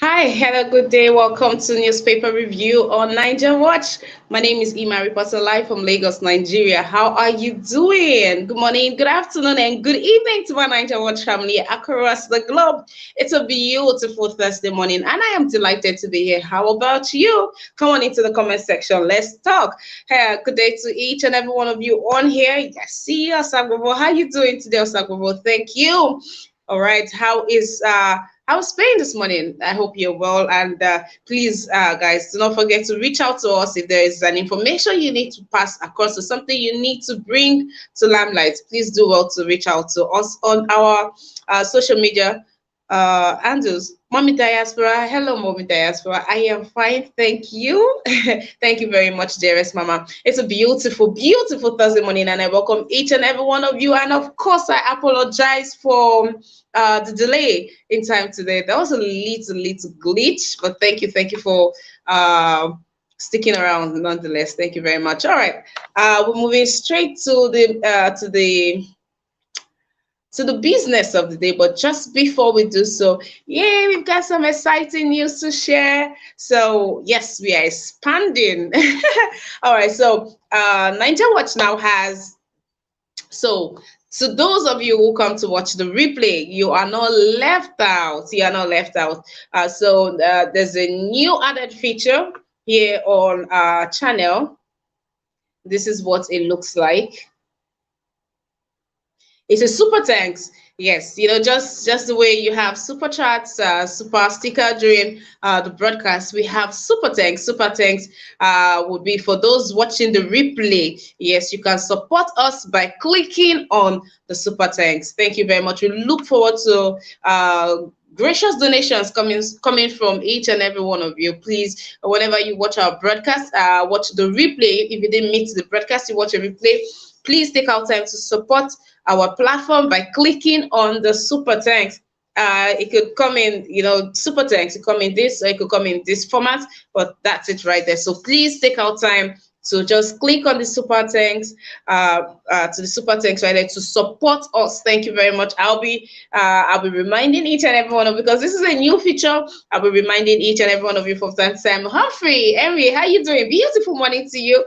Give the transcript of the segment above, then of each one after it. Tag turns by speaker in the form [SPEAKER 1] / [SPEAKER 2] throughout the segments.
[SPEAKER 1] Hi, hello, good day. Welcome to Newspaper Review on Niger Watch. My name is Ima, reporter live from Lagos, Nigeria. How are you doing? Good morning, good afternoon, and good evening to my Niger Watch family across the globe. It's a beautiful Thursday morning, and I am delighted to be here. How about you? Come on into the comment section. Let's talk. Hey, good day to each and every one of you on here. Yes, see you, Osagbovo. How you doing today, Osagbovo? Thank you. All right. How's Spain this morning? I hope you're well. And please, guys, do not forget to reach out to us if there is an information you need to pass across or something you need to bring to limelight. Please do well to reach out to us on our social media handles. Mommy Diaspora, hello, Mommy Diaspora. I am fine, thank you. Thank you very much, dearest Mama. It's a beautiful, beautiful Thursday morning, and I welcome each and every one of you. And of course, I apologize for the delay in time today. That was a little glitch, but thank you for sticking around nonetheless. Thank you very much. All right, we're moving straight to the business of the day. But just before we do so, yeah, we've got some exciting news to share. So yes, we are expanding. All right, so Niger Watch now has so, to those of you who come to watch the replay, you are not left out. You are not left out. There's a new added feature here on our channel. This is what it looks like. It's a super thanks. Yes, just the way you have super chats, super sticker during the broadcast, we have super thanks. Super thanks would be for those watching the replay. Yes, you can support us by clicking on the super thanks. Thank you very much. We look forward to gracious donations coming from each and every one of you. Please, whenever you watch our broadcast, watch the replay. If you didn't meet the broadcast, you watch a replay. Please take out time to support our platform by clicking on the super thanks. It could come in, super thanks. It could come in this, or it could come in this format, but that's it right there. So please take out time to just click on the super thanks, to the super thanks right there to support us. Thank you very much. I'll be reminding each and every one of you, because this is a new feature. I'll be reminding each and every one of you from time to time. Humphrey, Henry, how you doing? Beautiful morning to you.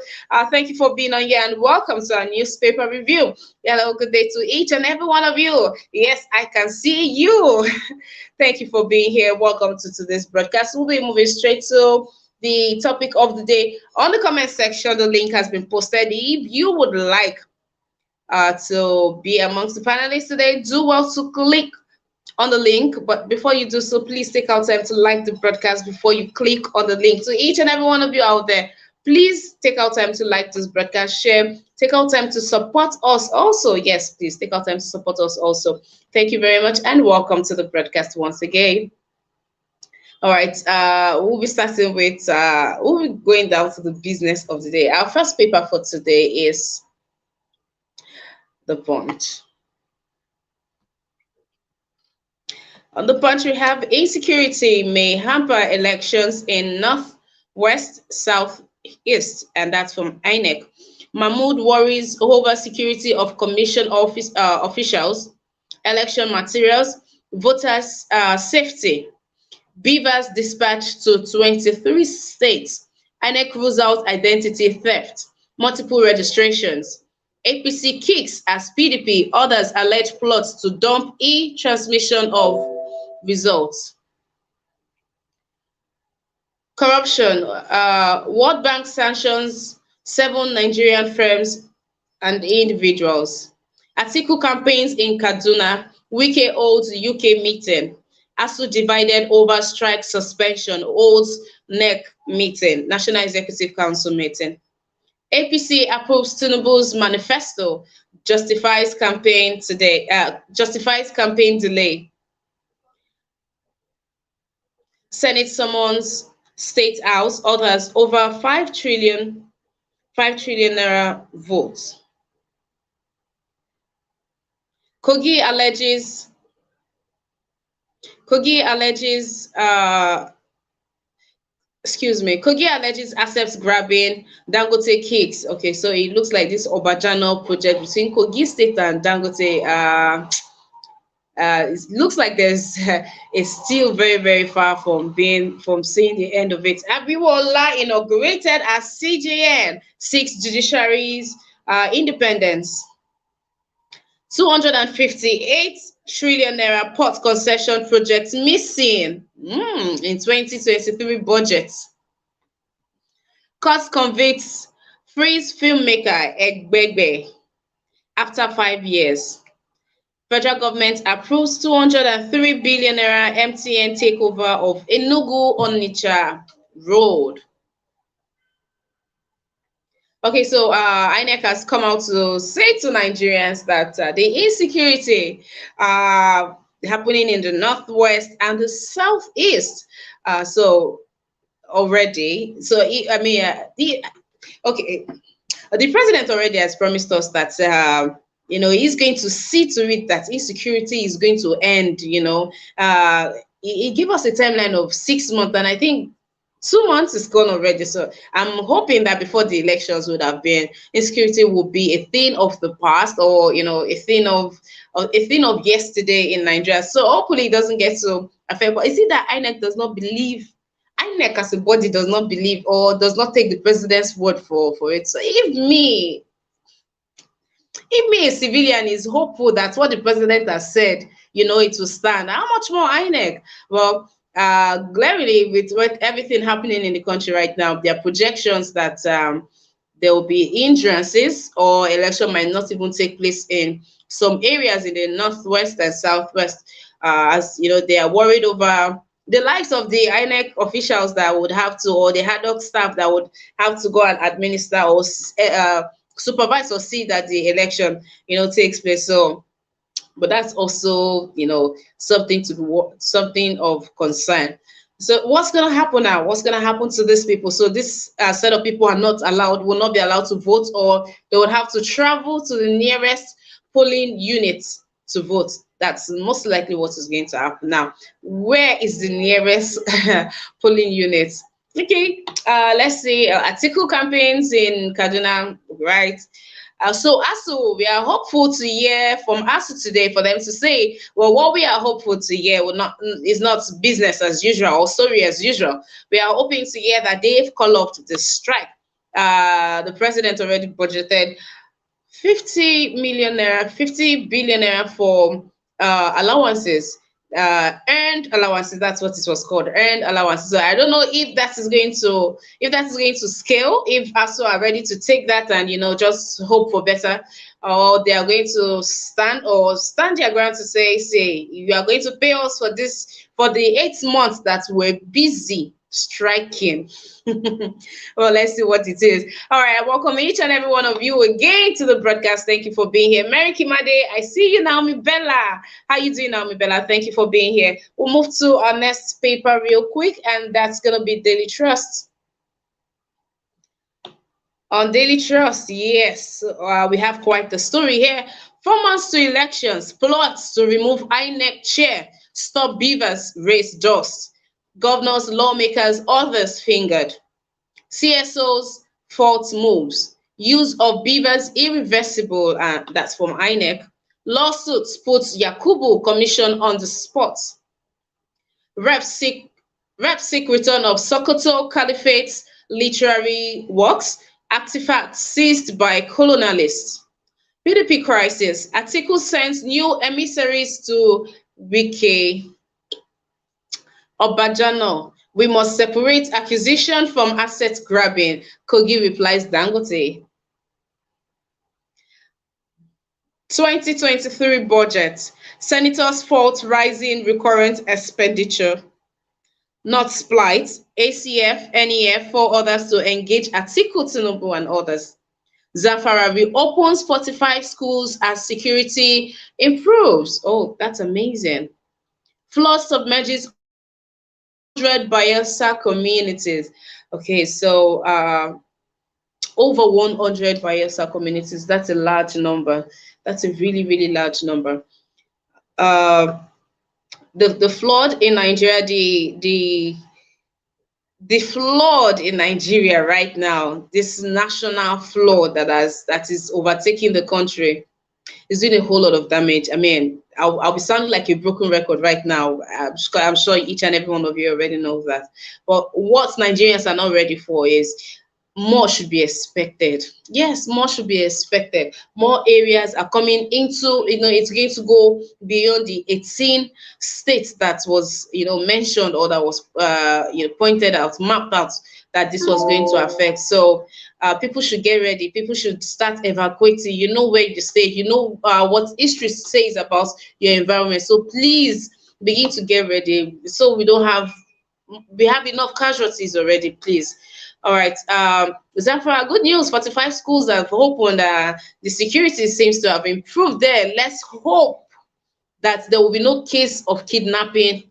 [SPEAKER 1] Thank you for being on here, and welcome to our newspaper review. Hello, good day to each and every one of you. Yes, I can see you. Thank you for being here. Welcome to today's broadcast. We'll be moving straight to the topic of the day. On the comment section, the link has been posted. If you would like to be amongst the panelists today, do well to click on the link. But before you do so, please take out time to like the broadcast before you click on the link. To each and every one of you out there, please take out time to like this broadcast, share, take out time to support us also. Yes, please take out time to support us also. Thank you very much, and welcome to the broadcast once again. All right, we'll be starting with, we'll be going down to the business of the day. Our first paper for today is The Punch. On The Punch, we have insecurity may hamper elections in Northwest, Southeast, and that's from Inec. Mahmood worries over security of commission officials, election materials, voters' safety. Beavers dispatched to 23 states. Inec rules out identity theft, multiple registrations. APC kicks as PDP others allege plots to dump e-transmission of results. Corruption. World Bank sanctions 7 Nigerian firms and individuals. Atiku campaigns in Kaduna. Wike holds UK meeting. ASU divided over strike suspension, holds NEC meeting, National Executive Council meeting. APC approves Tinubu's manifesto, justifies campaign delay. Senate summons State House, others over 5 trillion naira votes. Kogi alleges Kogi alleges assets grabbing, Dangote kicks. Okay, so it looks like this Obajano project between Kogi State and Dangote. it looks like there's it's still very, very far from seeing the end of it. Abiwola inaugurated as CJN, six judiciaries independence. 258 trillion naira port concession project missing in 2023 budget. Court convicts frees filmmaker Egbegbe after 5 years. Federal government approves 203 billion naira MTN takeover of Enugu Onitsha Road. Okay, so Inec has come out to say to Nigerians that the insecurity happening in the northwest and the southeast. So already, so I mean, okay, the president already has promised us that he's going to see to it that insecurity is going to end. He gave us a timeline of 6 months, and I think 2 months is gone already. So I'm hoping that before the elections would have been, insecurity will be a thing of the past, or a thing of yesterday in Nigeria. So hopefully it doesn't get to affect. But is it that INEC does not believe? INEC as a body does not believe or does not take the president's word for it. So if me, a civilian, is hopeful that what the president has said, it will stand, how much more INEC? Well, glaringly, with everything happening in the country right now, there are projections that there will be hindrances, or election might not even take place in some areas in the northwest and southwest, as they are worried over the likes of the INEC officials that would have to, or the ad hoc staff that would have to go and administer or supervise or see that the election, takes place. So, but that's also, something of concern. So what's going to happen now? What's going to happen to these people? So this set of people will not be allowed to vote, or they would have to travel to the nearest polling unit to vote. That's most likely what is going to happen. Now, where is the nearest polling unit? Okay, let's see. Article campaigns in Kaduna, right? So ASU, we are hopeful to hear from ASU today for them to say, well, what we are hopeful to hear is not business as usual or story as usual. We are hoping to hear that they've called off the strike. The president already budgeted 50 billion naira for allowances, earned allowances. That's what it was called, earned allowances. So I don't know if that is going to scale, if ASU are ready to take that and just hope for better, or they are going to stand their ground to say you are going to pay us for this, for the 8 months that we're busy striking. Well, let's see what it is. All right, I welcome each and every one of you again to the broadcast. Thank you for being here. Mary Kimade, I see you, Naomi Bella. How you doing, Naomi Bella? Thank you for being here. We'll move to our next paper real quick, and that's gonna be Daily Trust. On Daily Trust, yes, we have quite the story here. 4 months to elections, plots to remove INEC chair, stop beavers, raise dust. Governors, lawmakers, others fingered. CSOs, false moves. Use of beavers irreversible, that's from INEC. Lawsuits puts Yakubu Commission on the spot. Rep seek return of Sokoto Caliphate's literary works, artifacts seized by colonialists. PDP crisis, Atiku sends new emissaries to Wike. Obajano, we must separate acquisition from asset grabbing. Kogi replies Dangote. 2023 budget. Senators fault rising recurrent expenditure. Not Splight, ACF, NEF, 4 others to engage Atiku Tinubu and others. Zamfara reopens 45 schools as security improves. Oh, that's amazing. Flood submerges 100 Bayelsa communities. Okay, so over 100 Bayelsa communities. That's a large number. That's a really, really large number. The flood in Nigeria, the flood in Nigeria right now, this national flood that is overtaking the country, It's doing a whole lot of damage. I mean, I'll be sounding like a broken record right now. I'm sure each and every one of you already knows that. But what Nigerians are not ready for is more should be expected. Yes, more should be expected. More areas are coming into, it's going to go beyond the 18 states that was, mentioned, or that was, pointed out, mapped out, that this was going to affect. So people should get ready. People should start evacuating. You know where you stay. You know what history says about your environment. So please begin to get ready, so we have enough casualties already, please. All right. Zamfara, good news. 45 schools have opened. The security seems to have improved there. Let's hope that there will be no case of kidnapping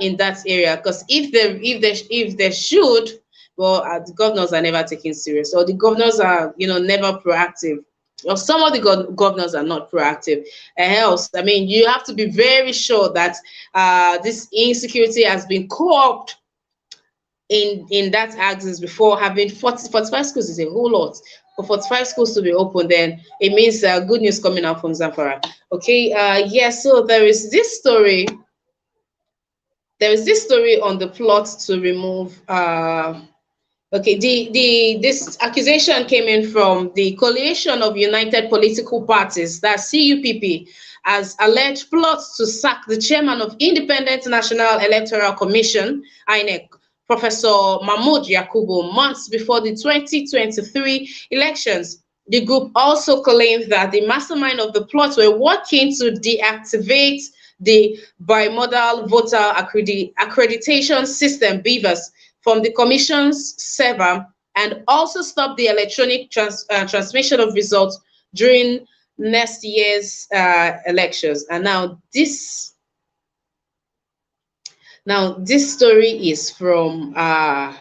[SPEAKER 1] in that area. Because if they should, well, the governors are never taken serious, or the governors are, never proactive. Or some of the governors are not proactive. Else, I mean, you have to be very sure that this insecurity has been co-opted in that axis before. Having 45 schools is a whole lot. For 45 schools to be open, then it means good news coming out from Zamfara. Okay, yes, so there is this story. There is this story on the plot to remove okay, this accusation came in from the Coalition of United Political Parties, that's CUPP, as alleged plots to sack the chairman of Independent National Electoral Commission, Inec, Professor Mahmoud Yakubu, months before the 2023 elections. The group also claimed that the mastermind of the plot were working to deactivate the bimodal voter accreditation system, BVAS, from the commission's server, and also stop the electronic transmission of results during next year's elections. And this story is from the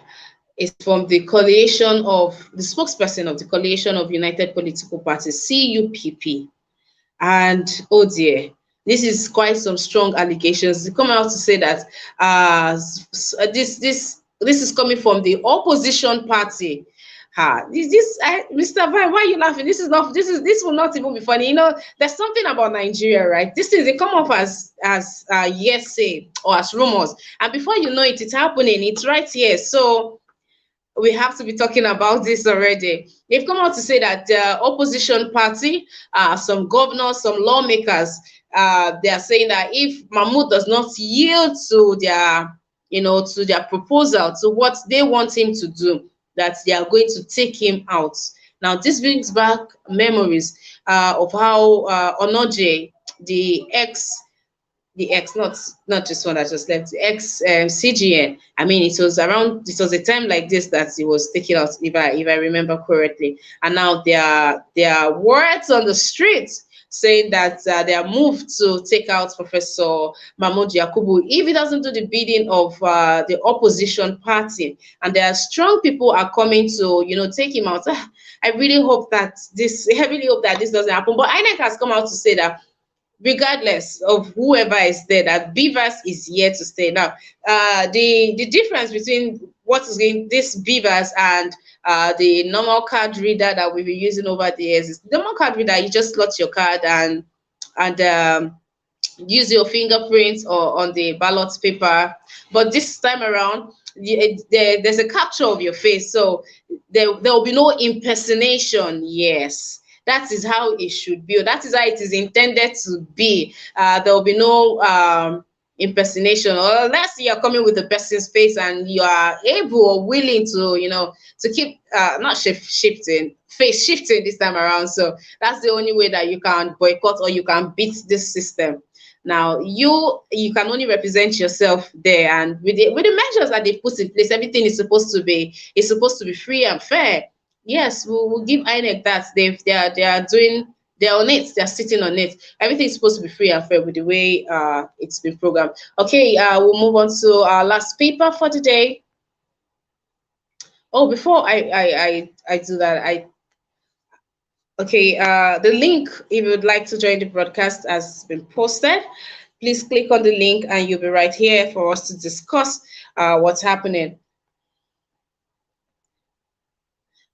[SPEAKER 1] spokesperson of the Coalition of United Political Parties, CUPP. And oh dear, this is quite some strong allegations. They come out to say that this is coming from the opposition party. Mr. Vai, why are you laughing? This will not even be funny. There's something about Nigeria, right? This things, they come off as hearsay or as rumors, and before you know it, it's happening. It's right here. So we have to be talking about this already. They've come out to say that the opposition party, some governors, some lawmakers, they are saying that if Mahmoud does not yield to their proposal, to what they want him to do, that they are going to take him out. Now, this brings back memories of how Onoje, not just one that just left, the ex CGN. I mean, it was a time like this that it was taken out, if I remember correctly. And now there are words on the streets saying that they are moved to take out Professor Mahmoud Yakubu if he doesn't do the bidding of the opposition party. And there are strong people are coming to take him out. I really hope that this doesn't happen. But Inec has come out to say that regardless of whoever is there, that Beavers is here to stay. Now, the difference between what is in this Beavers and the normal card reader that we've been using over the years is the normal card reader. You just slot your card and use your fingerprints or on the ballot paper. But this time around, there's a capture of your face, so there will be no impersonation. Yes, that is how it should be, or that is how it is intended to be. There will be no impersonation, or unless you are coming with the person's face and you are able or willing to keep not shifting face shifting this time around. So that's the only way that you can boycott or you can beat this system. Now you can only represent yourself there, and with the measures that they put in place, everything is supposed to be free and fair. Yes, we'll give INEC that. They're on it, they're sitting on it. Everything's supposed to be free and fair with the way it's been programmed. Okay, we'll move on to our last paper for today. Oh, before I do that, the link, if you would like to join the broadcast, has been posted. Please click on the link and you'll be right here for us to discuss what's happening.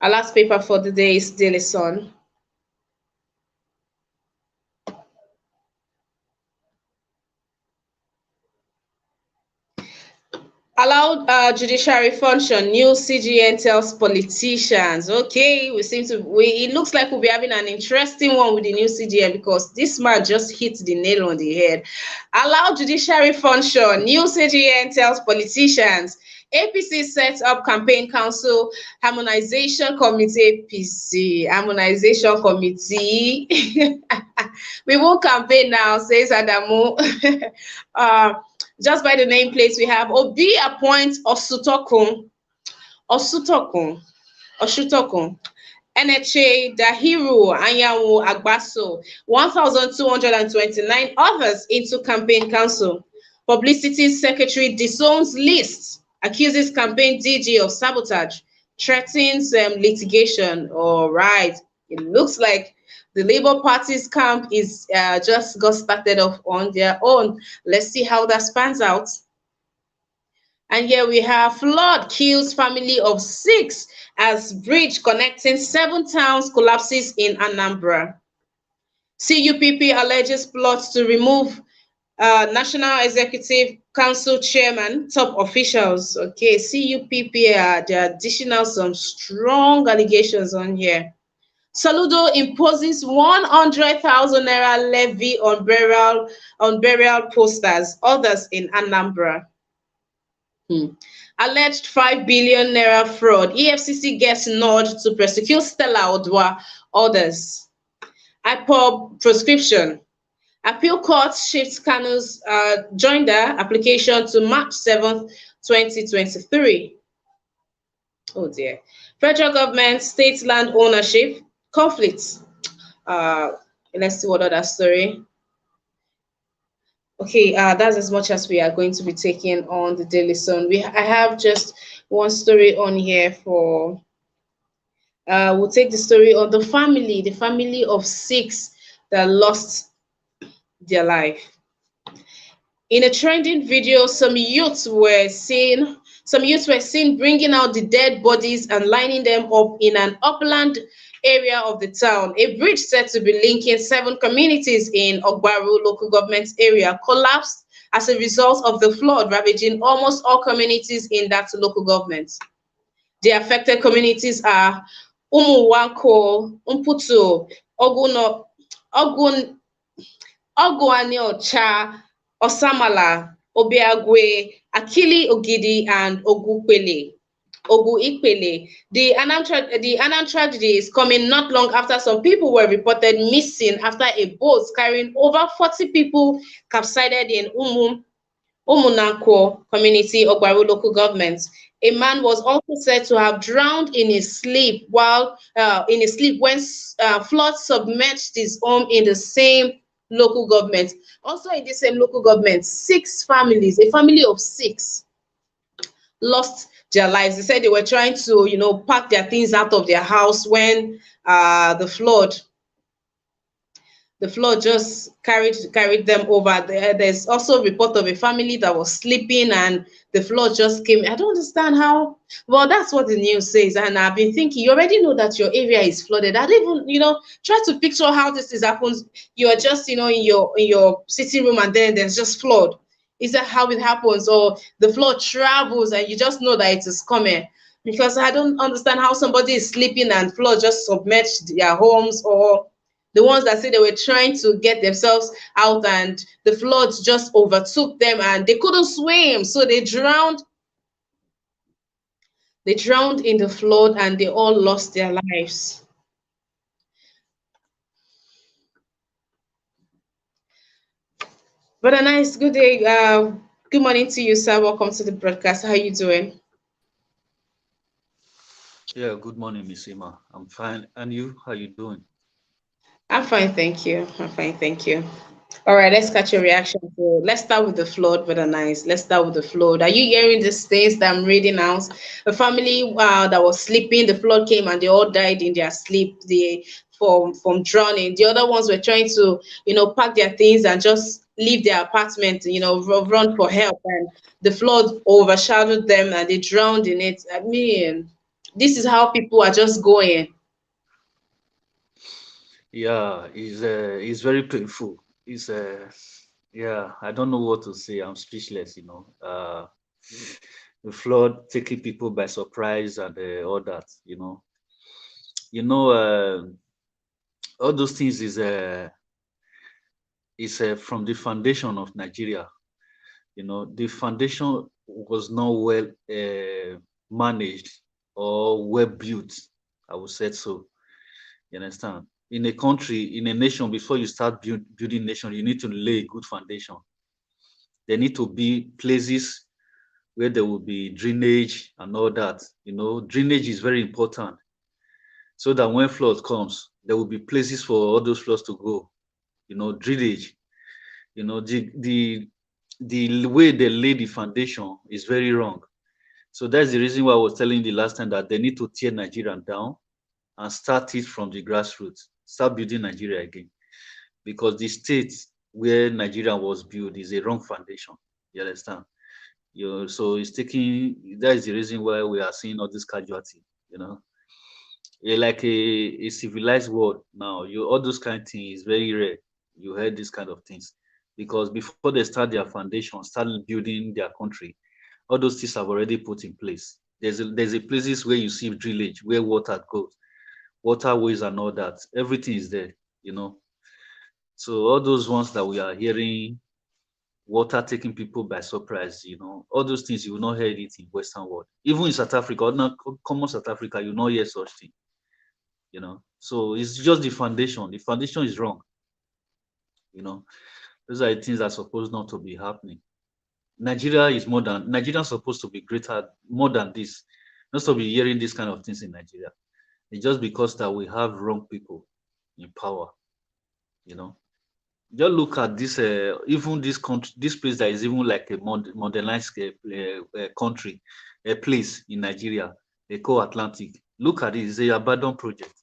[SPEAKER 1] Our last paper for the day is Daily Sun. Allowed judiciary function, new CGN tells politicians. Okay, it looks like we'll be having an interesting one with the new CGN because this man just hit the nail on the head. Allowed judiciary function, new CGN tells politicians. APC sets up campaign council harmonization committee. APC harmonization committee. We won't campaign now, says Adamu. uh, just by the nameplates, we have Obi appoints Osutokun, Oshutokun, NHA, Dahiru, Anyanwu, Agbaso, 1,229 others into campaign council. Publicity secretary disowns list, accuses campaign DG of sabotage, threatens litigation. All right. It looks like the Labour Party's camp is just got started off on their own. Let's see how that spans out. And here we have flood kills family of 6 as bridge connecting 7 towns collapses in Anambra. CUPP alleges plot to remove National Executive Council Chairman, top officials. Okay, CUPP, they are dishing out some strong allegations on here. Saludo imposes 100,000 naira levy on burial posters, others in Anambra. Alleged 5 billion naira fraud. EFCC gets nod to prosecute Stella Odwa, others. IPOB prescription. Appeal court shifts Kanu's joinder application to March 7th, 2023. Oh dear. Federal government, state land ownership, conflicts. Let's see what other story. Okay, that's as much as we are going to be taking on the Daily Sun. I have just one story on here for. We'll take the story on the family of 6 that lost their life. In a trending video, some youths were seen bringing out the dead bodies and lining them up in an upland area of the town. A bridge said to be linking 7 communities in Ogbaru local government area collapsed as a result of the flood ravaging almost all communities in that local government. The affected communities are Umuwanko, Umputu, Oguaniocha, Osamala, Obiagwe, Akili Ogidi, and Oguipele. The Anam tragedy is coming not long after some people were reported missing after a boat carrying over 40 people capsized in Umunanko community, Ogbaru local government. A man was also said to have drowned in his sleep when flood submerged his home in the same local government. Also in the same local government, 6 families, a family of 6, lost their lives. They said they were trying to, pack their things out of their house when the flood just carried them over. There's also a report of a family that was sleeping and the flood just came. I don't understand how. Well, that's what the news says, and I've been thinking, you already know that your area is flooded. I don't even, try to picture how this is happens. You're just, in your sitting room and then there's just flood. Is that how it happens? Or the flood travels and you just know that it is coming? Because I don't understand how somebody is sleeping and flood just submerged their homes, or the ones that say they were trying to get themselves out and the floods just overtook them and they couldn't swim, so they drowned. They drowned in the flood and they all lost their lives. But a nice good day. Good morning to you, sir. Welcome to the broadcast. How are you doing?
[SPEAKER 2] Yeah, good morning, Miss Emma. I'm fine. And you, how you doing?
[SPEAKER 1] I'm fine, thank you. I'm fine, thank you. All right, let's catch your reaction. Let's start with the flood, but nice. Let's start with the flood. Are you hearing these things that I'm reading out? A family that was sleeping, the flood came and they all died in their sleep. From drowning. The other ones were trying to, pack their things and just leave their apartment, run for help, and the flood overshadowed them and they drowned in it. I mean, this is how people are just going.
[SPEAKER 2] Yeah, it's very painful. Yeah, I don't know what to say. I'm speechless. the flood taking people by surprise and all that. You know, all those things is from the foundation of Nigeria. The foundation was not well managed or well built. I would say so. You understand? In a country, in a nation, before you start building nation, you need to lay a good foundation. There need to be places where there will be drainage and all that. Drainage is very important, so that when flood comes, there will be places for all those floods to go. Drainage. The way they lay the foundation is very wrong. So that's the reason why I was telling you the last time that they need to tear Nigeria down and start it from the grassroots, start building Nigeria again. Because the state where Nigeria was built is a wrong foundation. You understand? So it's that is the reason why we are seeing all this casualty. Like a civilized world now, all those kind of things is very rare. You heard this kind of things, because before they start their foundation, start building their country, all those things have already put in place. There's a places where you see drillage, where water goes, waterways and all that. Everything is there. So all those ones that we are hearing, water taking people by surprise, all those things, you will not hear it in Western world. Even in South Africa, not common South Africa, you will not hear such thing. So it's just the foundation. The foundation is wrong. Those are the things that are supposed not to be happening. Nigeria is supposed to be greater, more than this. Not to be hearing this kind of things in Nigeria. It's just because that we have wrong people in power. Just look at this, even this country, this place that is even like a modernized country, a place in Nigeria, they call Atlantic. Look at it, it's a abandoned project.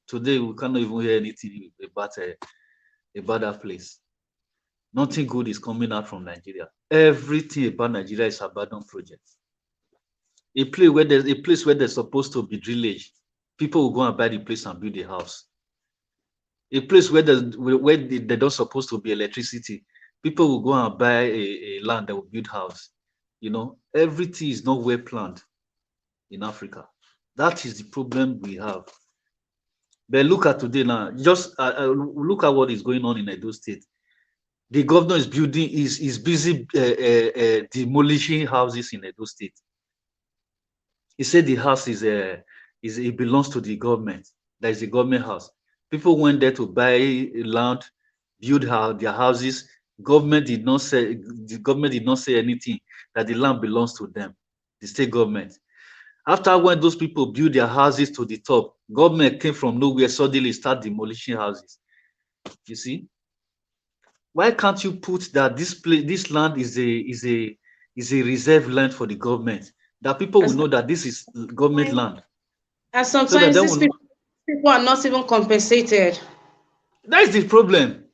[SPEAKER 2] Today we cannot even hear anything about that place. Nothing good is coming out from Nigeria. Everything about Nigeria is abandoned project. A place where there's supposed to be drillage, people will go and buy the place and build a house. A place where they don't supposed to be electricity, people will go and buy a land that will build house. Everything is not well planned in Africa. That is the problem we have. But look at today now. Just look at what is going on in Edo State. The governor is busy demolishing houses in Edo State. He said the house it belongs to the government. That is the government house. People went there to buy land, build their houses. The government did not say anything that the land belongs to them, the state government. After when those people build their houses to the top, government came from nowhere, suddenly start demolishing houses. You see? Why can't you put that this land is a reserved land for the government, that people will know that this is government land?
[SPEAKER 1] And sometimes these people are not even compensated.
[SPEAKER 2] That is the problem.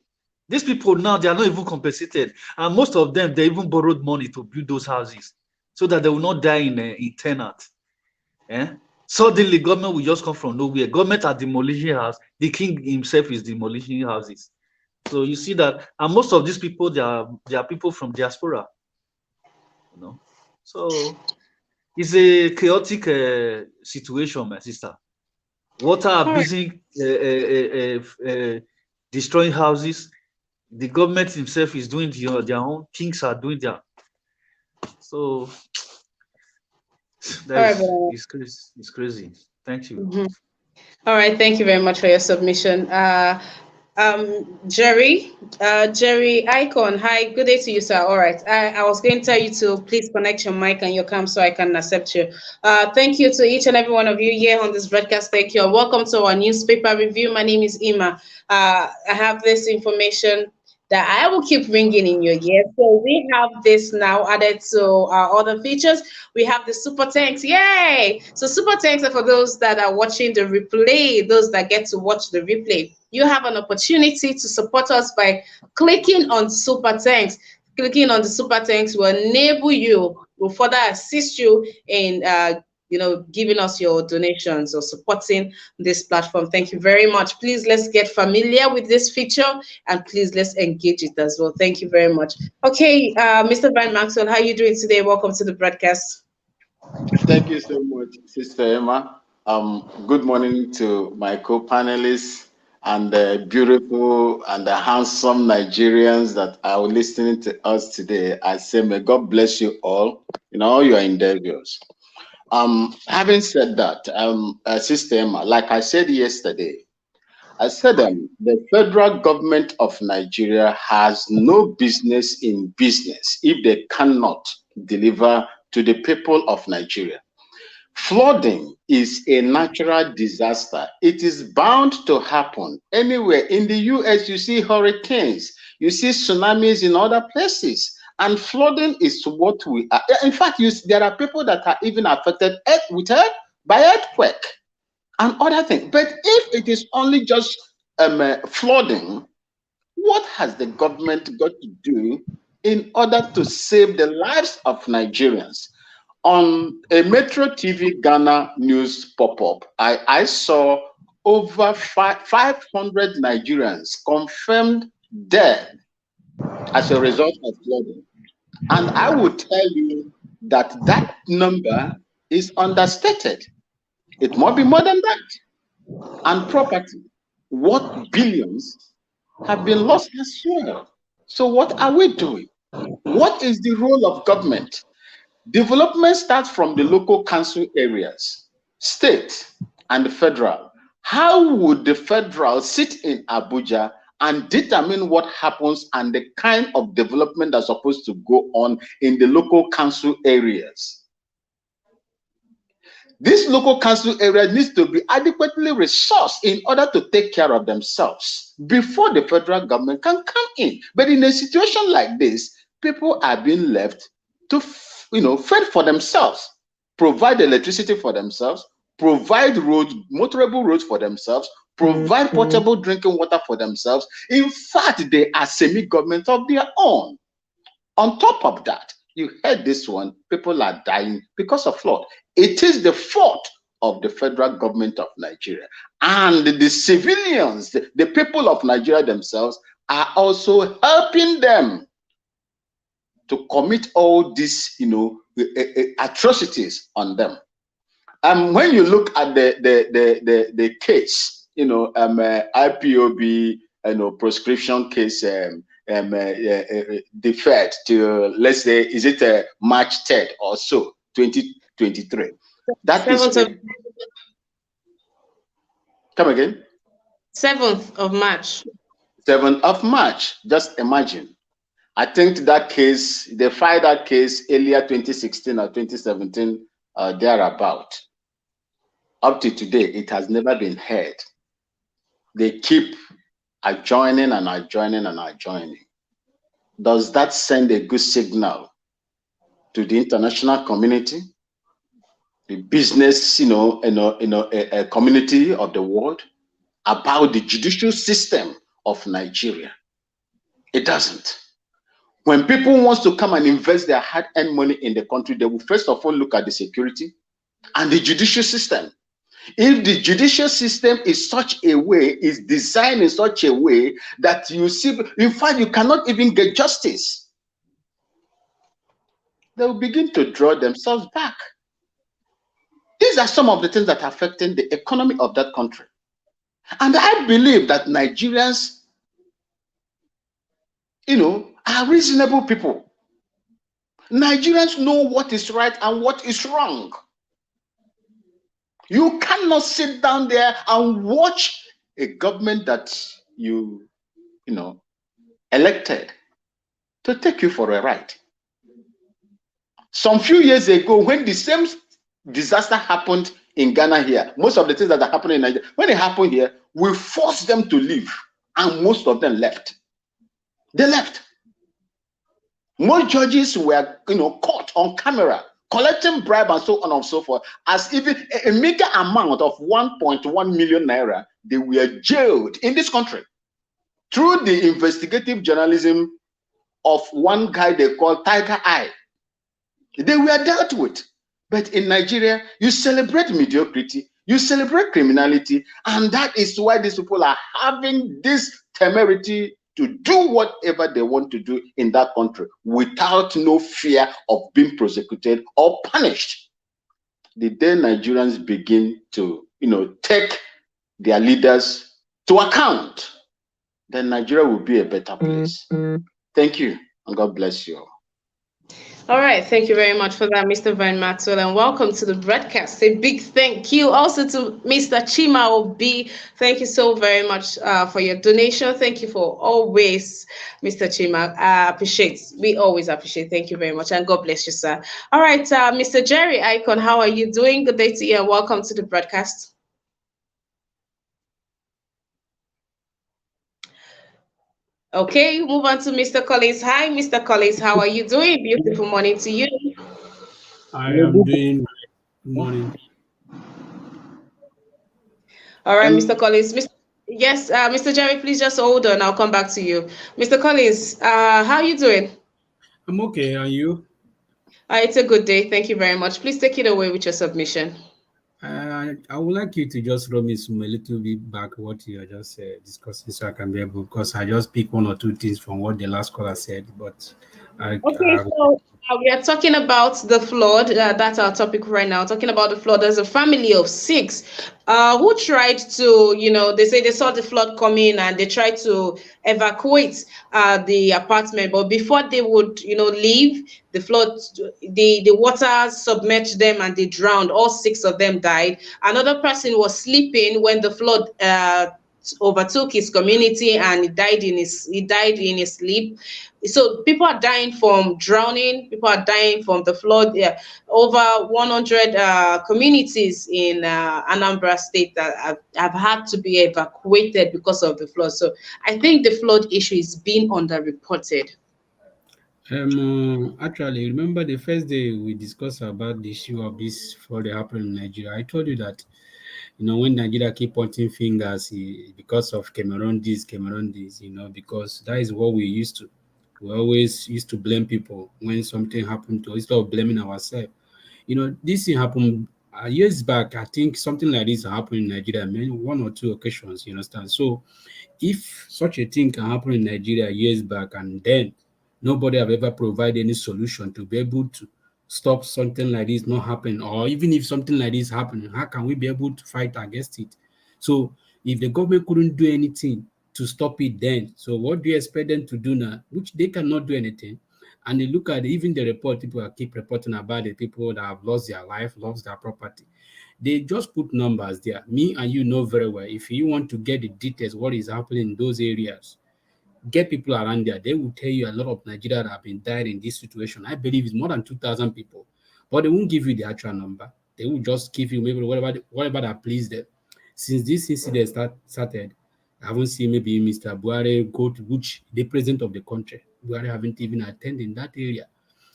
[SPEAKER 2] These people now, they are not even compensated, and most of them, they even borrowed money to build those houses so that they will not die in tenant. Suddenly, government will just come from nowhere. Government are demolishing houses. The king himself is demolishing houses. So you see that, and most of these people, they are people from diaspora. So it's a chaotic situation, my sister. Water are busy destroying houses. The government himself is doing their own. Kings are doing their. So it's crazy. Thank you.
[SPEAKER 1] All right, thank you very much for your submission. Jerry Icon, hi, good day to you, sir. All right, I was going to tell you to please connect your mic and your cam so I can accept you. Thank you to each and every one of you here on this broadcast. Thank you. Welcome to our newspaper review. My name is Ima. I have this information that I will keep ringing in your ear. So we have this now added to our other features. We have the super tanks. Yay! So super tanks are for those that are watching the replay, those that get to watch the replay. You have an opportunity to support us by clicking on super tanks. Clicking on the super tanks will enable you, will further assist you in giving us your donations or supporting this platform. Thank you very much. Please, let's get familiar with this feature, and please, let's engage it as well. Thank you very much. Okay, Mr. Brian Maxwell, how are you doing today? Welcome to the broadcast.
[SPEAKER 3] Thank you so much, Sister Emma. Good morning to my co-panelists and the beautiful and the handsome Nigerians that are listening to us today. I say, may God bless you all in all your endeavors. Having said that, Sister Emma, like I said yesterday, I said the federal government of Nigeria has no business in business if they cannot deliver to the people of Nigeria. Flooding is a natural disaster. It is bound to happen anywhere. In the US, you see hurricanes, you see tsunamis in other places, and flooding is what we are. In fact, there are people that are even affected by earthquake and other things. But if it is only just flooding, what has the government got to do in order to save the lives of Nigerians? On a Metro TV Ghana news pop-up, I saw over 500 Nigerians confirmed dead as a result of flooding. And I would tell you that that number is understated. It might be more than that. And property, what billions have been lost as well. So what are we doing? What is the role of government? Development starts from the local council areas, state, and the federal. How would the federal sit in Abuja and determine what happens and the kind of development that's supposed to go on in the local council areas? This local council area needs to be adequately resourced in order to take care of themselves before the federal government can come in. But in a situation like this, people are being left to fend for themselves, provide electricity for themselves, provide roads, motorable roads for themselves, provide potable drinking water for themselves. In fact, they are semi-government of their own. On top of that, you heard this one, people are dying because of flood. It is the fault of the federal government of Nigeria. And the civilians, the people of Nigeria themselves, are also helping them to commit all these, atrocities on them. When you look at the case, IPOB, prescription case, deferred to, let's say, is it March 3rd or so, 2023. That is come again.
[SPEAKER 1] 7th of March.
[SPEAKER 3] 7th of March. Just imagine. I think that case, they filed that case earlier 2016 or 2017, thereabout. Up to today, it has never been heard. They keep adjoining and adjoining and adjoining. Does that send a good signal to the international community, the business, community of the world about the judicial system of Nigeria? It doesn't. When people want to come and invest their hard-earned money in the country, they will first of all look at the security and the judicial system. If the judicial system is designed in such a way that you see, in fact, you cannot even get justice, they will begin to draw themselves back. These are some of the things that are affecting the economy of that country. And I believe that Nigerians, are reasonable people. Nigerians know what is right and what is wrong. You cannot sit down there and watch a government that you elected to take you for a ride. Some few years ago, when the same disaster happened in Ghana here, most of the things that are happening in Nigeria, when it happened here, we forced them to leave, and most of them left. They left. Most judges were, caught on camera, collecting bribe and so on and so forth, as even a meager amount of 1.1 million naira, they were jailed in this country through the investigative journalism of one guy they call Tiger Eye. They were dealt with. But in Nigeria, you celebrate mediocrity, you celebrate criminality, and that is why these people are having this temerity to do whatever they want to do in that country without no fear of being prosecuted or punished. The day Nigerians begin to, take their leaders to account, then Nigeria will be a better place. Thank you, and God bless you all.
[SPEAKER 1] All right, thank you very much for that, Mr. Van Maxwell, and welcome to the broadcast. A big thank you also to Mr. Chima Obi. Thank you so very much for your donation. Thank you for always, Mr. Chima. We always appreciate. Thank you very much, and God bless you, sir. All right, Mr. Jerry Icon, how are you doing? Good day to you, and welcome to the broadcast. Okay, move on to Mr. Collins. Hi, Mr. Collins. How are you doing? Beautiful morning to you.
[SPEAKER 4] I am doing good morning.
[SPEAKER 1] All right, Mr. Collins. Yes, Mr. Jerry, please just hold on. I'll come back to you. Mr. Collins, how are you doing?
[SPEAKER 4] I'm okay. And you?
[SPEAKER 1] It's a good day. Thank you very much. Please take it away with your submission.
[SPEAKER 4] I would like you to just run me some a little bit back what you are just discussing so I can be able, because I just pick one or two things from what the last caller said, but
[SPEAKER 1] Okay, so we are talking about the flood. That's our topic right now. Talking about the flood. There's a family of 6 who tried to, they say they saw the flood coming and they tried to evacuate the apartment. But before they would, leave, the flood, the water submerged them and they drowned. All 6 of them died. Another person was sleeping when the flood overtook his community and he died in his sleep. So people are dying from drowning, people are dying from the flood. Yeah, over 100 communities in Anambra State that have had to be evacuated because of the flood. So I think the flood issue is being underreported.
[SPEAKER 4] Actually, remember the first day we discussed about the issue of this flood that happened in Nigeria. I told you that, when Nigeria keep pointing fingers because of Cameroon this, because that is what we used to. We always used to blame people when something happened to us instead of blaming ourselves. This thing happened years back. I think something like this happened in Nigeria, maybe 1 or 2 occasions, you understand? So if such a thing can happen in Nigeria years back and then nobody have ever provided any solution to be able to stop something like this not happening, or even if something like this happening, how can we be able to fight against it? So if the government couldn't do anything to stop it then, so what do you expect them to do now? Which they cannot do anything. And they look at even the report, people keep reporting about the people that have lost their life, lost their property. They just put numbers there. Me and you know very well, if you want to get the details, what is happening in those areas, get people around there. They will tell you a lot of Nigeria that have been died in this situation. I believe it's more than 2,000 people, but they won't give you the actual number. They will just give you maybe whatever that pleased them. Since this incident started, I haven't seen maybe Mr. Buhari go to which the president of the country. Buhari haven't even attended in that area.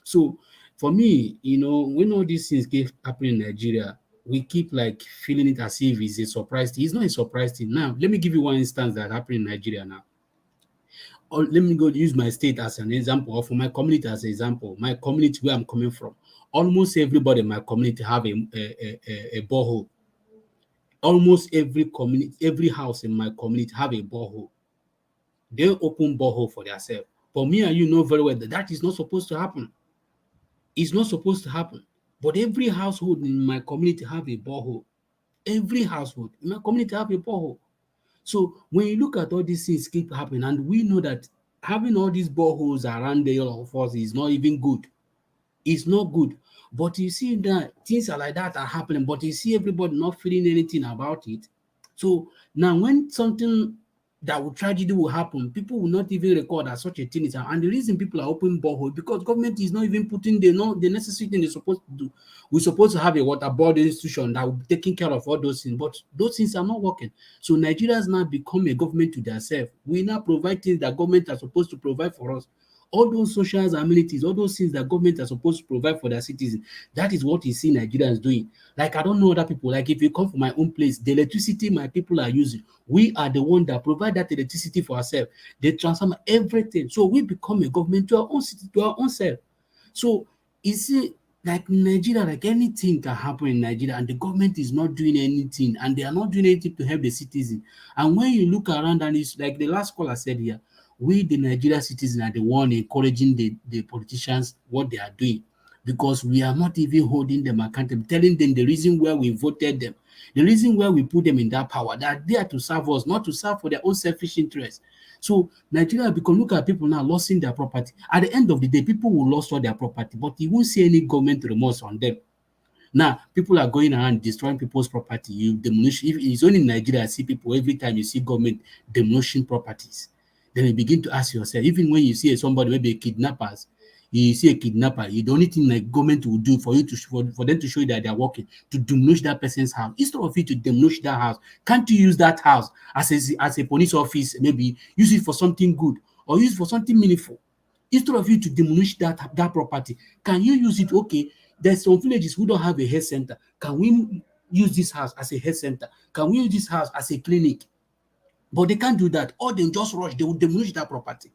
[SPEAKER 4] So for me, when all these things keep happening in Nigeria, we keep like feeling it as if it's a surprise thing. It's not a surprise thing. Now, let me give you one instance that happened in Nigeria now. Or let me go use my state as an example, or for my community as an example. My community where I'm coming from, almost everybody in my community have a borehole. Almost every house in my community have a borehole. They open borehole for themselves. But me and you know very well that that is not supposed to happen. It's not supposed to happen. But every household in my community have a borehole. Every household in my community have a borehole. So when you look at all these things keep happening, and we know that having all these boreholes around the of us is not even good. It's not good. But you see that things are like that are happening, but you see everybody not feeling anything about it. So now when something that will tragedy will happen, people will not even record that such a thing is happening. And the reason people are opening borehole because government is not even putting the necessary thing they're supposed to do. We're supposed to have a water board institution that will be taking care of all those things, but those things are not working. So Nigerians now become a government to themselves. We now provide things that government are supposed to provide for us. All those social amenities, all those things that government are supposed to provide for their citizens, that is what you see Nigerians doing. Like, I don't know other people. Like, if you come from my own place, the electricity my people are using, we are the one that provide that electricity for ourselves. They transform everything. So we become a government to our own city, to our own self. So you see, Like Nigeria, like anything can happen in Nigeria, and the government is not doing anything, and they are not doing anything to help the citizen. And when you look around, and it's like the last caller said here, we the Nigeria citizen are the one encouraging the politicians what they are doing, because we are not even holding them accountable, telling them the reason why we voted them, the reason why we put them in that power. They are there to serve us, not to serve for their own selfish interest. So Nigeria become, look at people now losing their property. At the end of the day, people will lose all their property, but you won't see any government remorse on them. Now, people are going around destroying people's property. You demolish. If it's only in Nigeria, I see people every time you see government demolishing properties. Then you begin to ask yourself, even when you see somebody, maybe a kidnappers, you see a kidnapper, the only thing like government will do for you to for them to show you that they are working to demolish that person's house. Instead of you to demolish that house, can't you use that house as a police office, maybe use it for something good or use it for something meaningful? Instead of you to demolish that property, can you use it? Okay, there's some villages who don't have a health center. Can we use this house as a health center? Can we use this house as a clinic? But they can't do that. Or they just rush, they will demolish that property.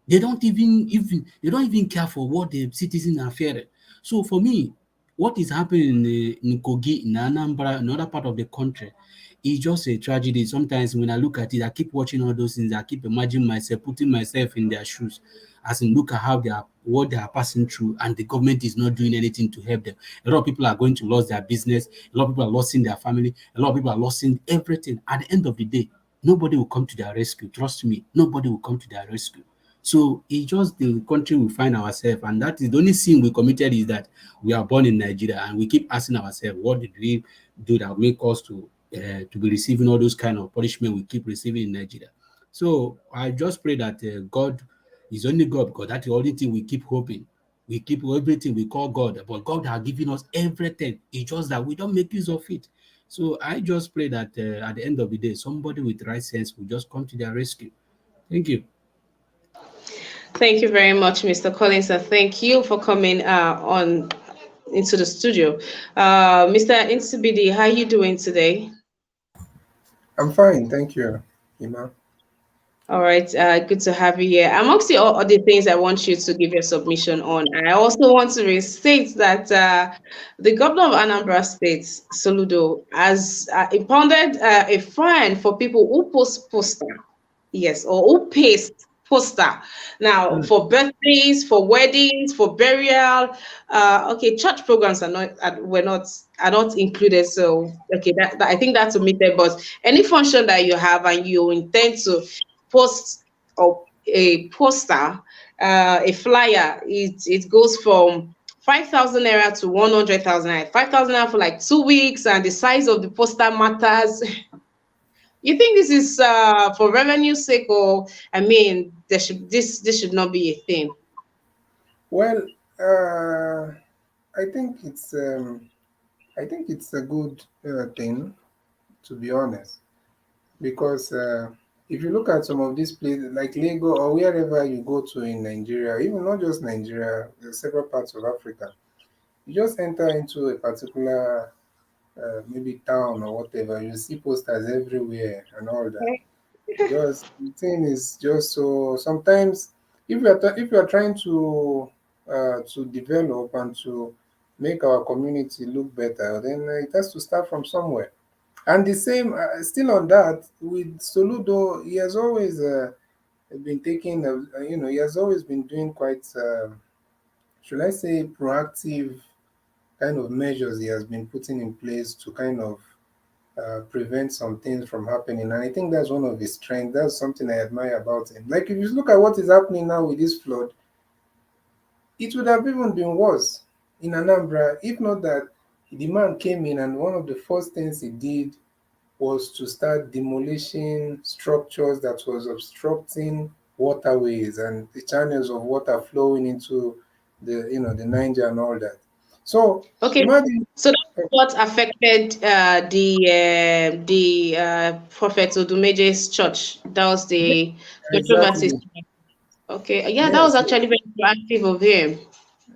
[SPEAKER 4] They don't even care for what the citizens are fearing. So for me, what is happening in Kogi, in Anambra, another part of the country, is just a tragedy. Sometimes when I look at it, I keep watching all those things. I keep imagining myself, putting myself in their shoes, as in look at how what they are passing through, and the government is not doing anything to help them. A lot of people are going to lose their business. A lot of people are losing their family. A lot of people are losing everything. At the end of the day, nobody will come to their rescue. Trust me, nobody will come to their rescue. So it's just the country we find ourselves, and that is the only sin we committed, is that we are born in Nigeria, and we keep asking ourselves, what did we do that make us to be receiving all those kind of punishment we keep receiving in Nigeria? So I just pray that God is only God, because that's the only thing we keep hoping. We keep everything we call God, but God has given us everything. It's just that we don't make use of it. So I just pray that at the end of the day, somebody with right sense will just come to their rescue. Thank you.
[SPEAKER 1] Thank you very much, Mr. Collins, and thank you for coming on into the studio. Mr. Insibidi, how are you doing today?
[SPEAKER 5] I'm fine, thank you, Ima.
[SPEAKER 1] All right, good to have you here. Amongst the other things I want you to give your submission on, I also want to restate that the governor of Anambra State, Soludo, has impounded a fine for people who post poster, yes, or who paste poster. Now, for birthdays, for weddings, for burial, okay, church programs are not included. So, okay, that I think that's omitted. But any function that you have and you intend to post or a poster, a flyer, it goes from 5,000 naira to 100,000 naira. 5,000 naira for like 2 weeks, and the size of the poster matters. You think this is for revenue sake, or I mean, this should not be a thing?
[SPEAKER 5] Well, uh, I think it's a good thing, to be honest, because if you look at some of these places like Lagos or wherever you go to in Nigeria, even not just Nigeria, there's several parts of Africa. You just enter into a particular maybe town or whatever, you see posters everywhere and all that. Just the thing is just so sometimes if you are trying to develop and to make our community look better, then it has to start from somewhere. And the same still on that with Soludo, he has always been taking he has always been doing quite should I say proactive kind of measures he has been putting in place to kind of prevent some things from happening. And I think that's one of his strengths. That's something I admire about him. Like if you look at what is happening now with this flood, it would have even been worse in Anambra if not that the man came in and one of the first things he did was to start demolishing structures that was obstructing waterways and the channels of water flowing into the Niger and all that. So
[SPEAKER 1] Okay,
[SPEAKER 5] imagine.
[SPEAKER 1] so that's what affected the Prophet Odumeje's church. That was
[SPEAKER 5] Yeah,
[SPEAKER 1] the controversy.
[SPEAKER 5] exactly.
[SPEAKER 1] Okay, yeah, that was
[SPEAKER 5] Yes.
[SPEAKER 1] actually very proactive of him.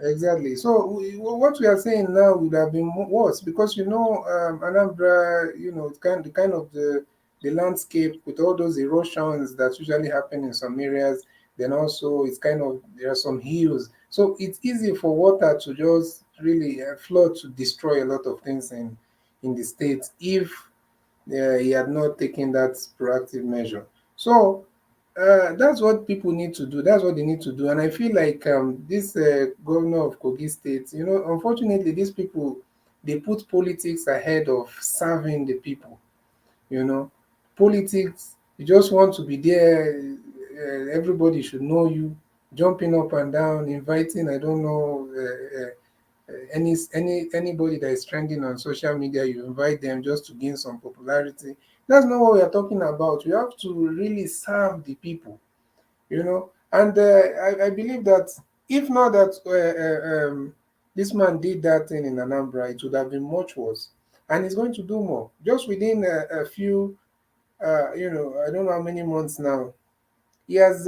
[SPEAKER 5] Exactly. So what we are saying now would have been worse because Anambra, the kind of the landscape with all those erosions that usually happen in some areas, Then also it's kind of, there are some hills. So it's easy for water to just really flood to destroy a lot of things in the state if he had not taken that proactive measure. So that's what people need to do. That's what they need to do. And I feel like this governor of Kogi State, you know, unfortunately, these people, they put politics ahead of serving the people. You know, politics, you just want to be there. Everybody should know you, jumping up and down, inviting, I don't know, anybody that is trending on social media, you invite them just to gain some popularity. That's not what we are talking about. We have to really serve the people, you know. And I believe that if not that this man did that thing in Anambra, it would have been much worse. And he's going to do more. Just within a few, you know, I don't know how many months now, he has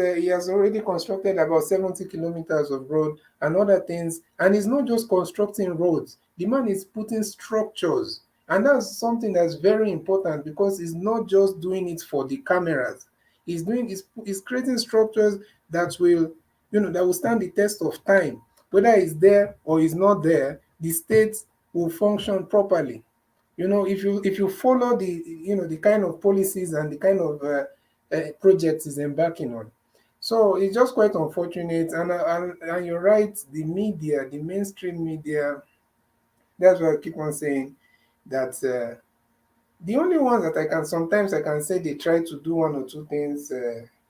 [SPEAKER 5] already constructed about 70 kilometers of road and other things. And he's not just constructing roads. The man is putting structures. And that's something that's very important because he's not just doing it for the cameras. He's creating structures that will, you know, that will stand the test of time. Whether it's there or it's not there, the state will function properly. You know, if you follow the, you know, the kind of policies and the kind of projects he's embarking on. So it's just quite unfortunate. And you're right, the media, the mainstream media, that's why I keep on saying that the only ones that sometimes I can say they try to do one or two things,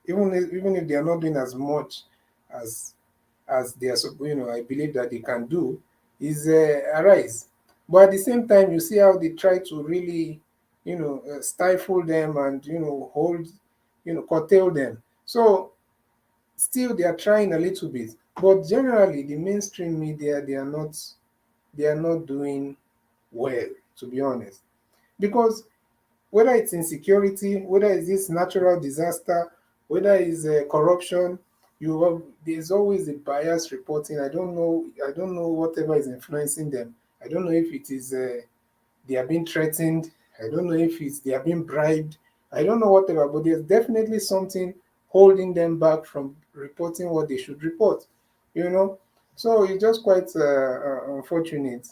[SPEAKER 5] even if they are not doing as much as they are, you know, I believe that they can do, is Arise. But at the same time, you see how they try to really, you know, stifle them and, you know, hold, you know, curtail them. So still they are trying a little bit, but generally the mainstream media, they are not doing well, to be honest, because whether it's insecurity, whether it's this natural disaster, whether it's corruption, there's always a bias reporting. I don't know whatever is influencing them. I don't know if it is they are being threatened. I don't know if it's they are being bribed. I don't know whatever, but there's definitely something holding them back from reporting what they should report. You know, so it's just quite unfortunate.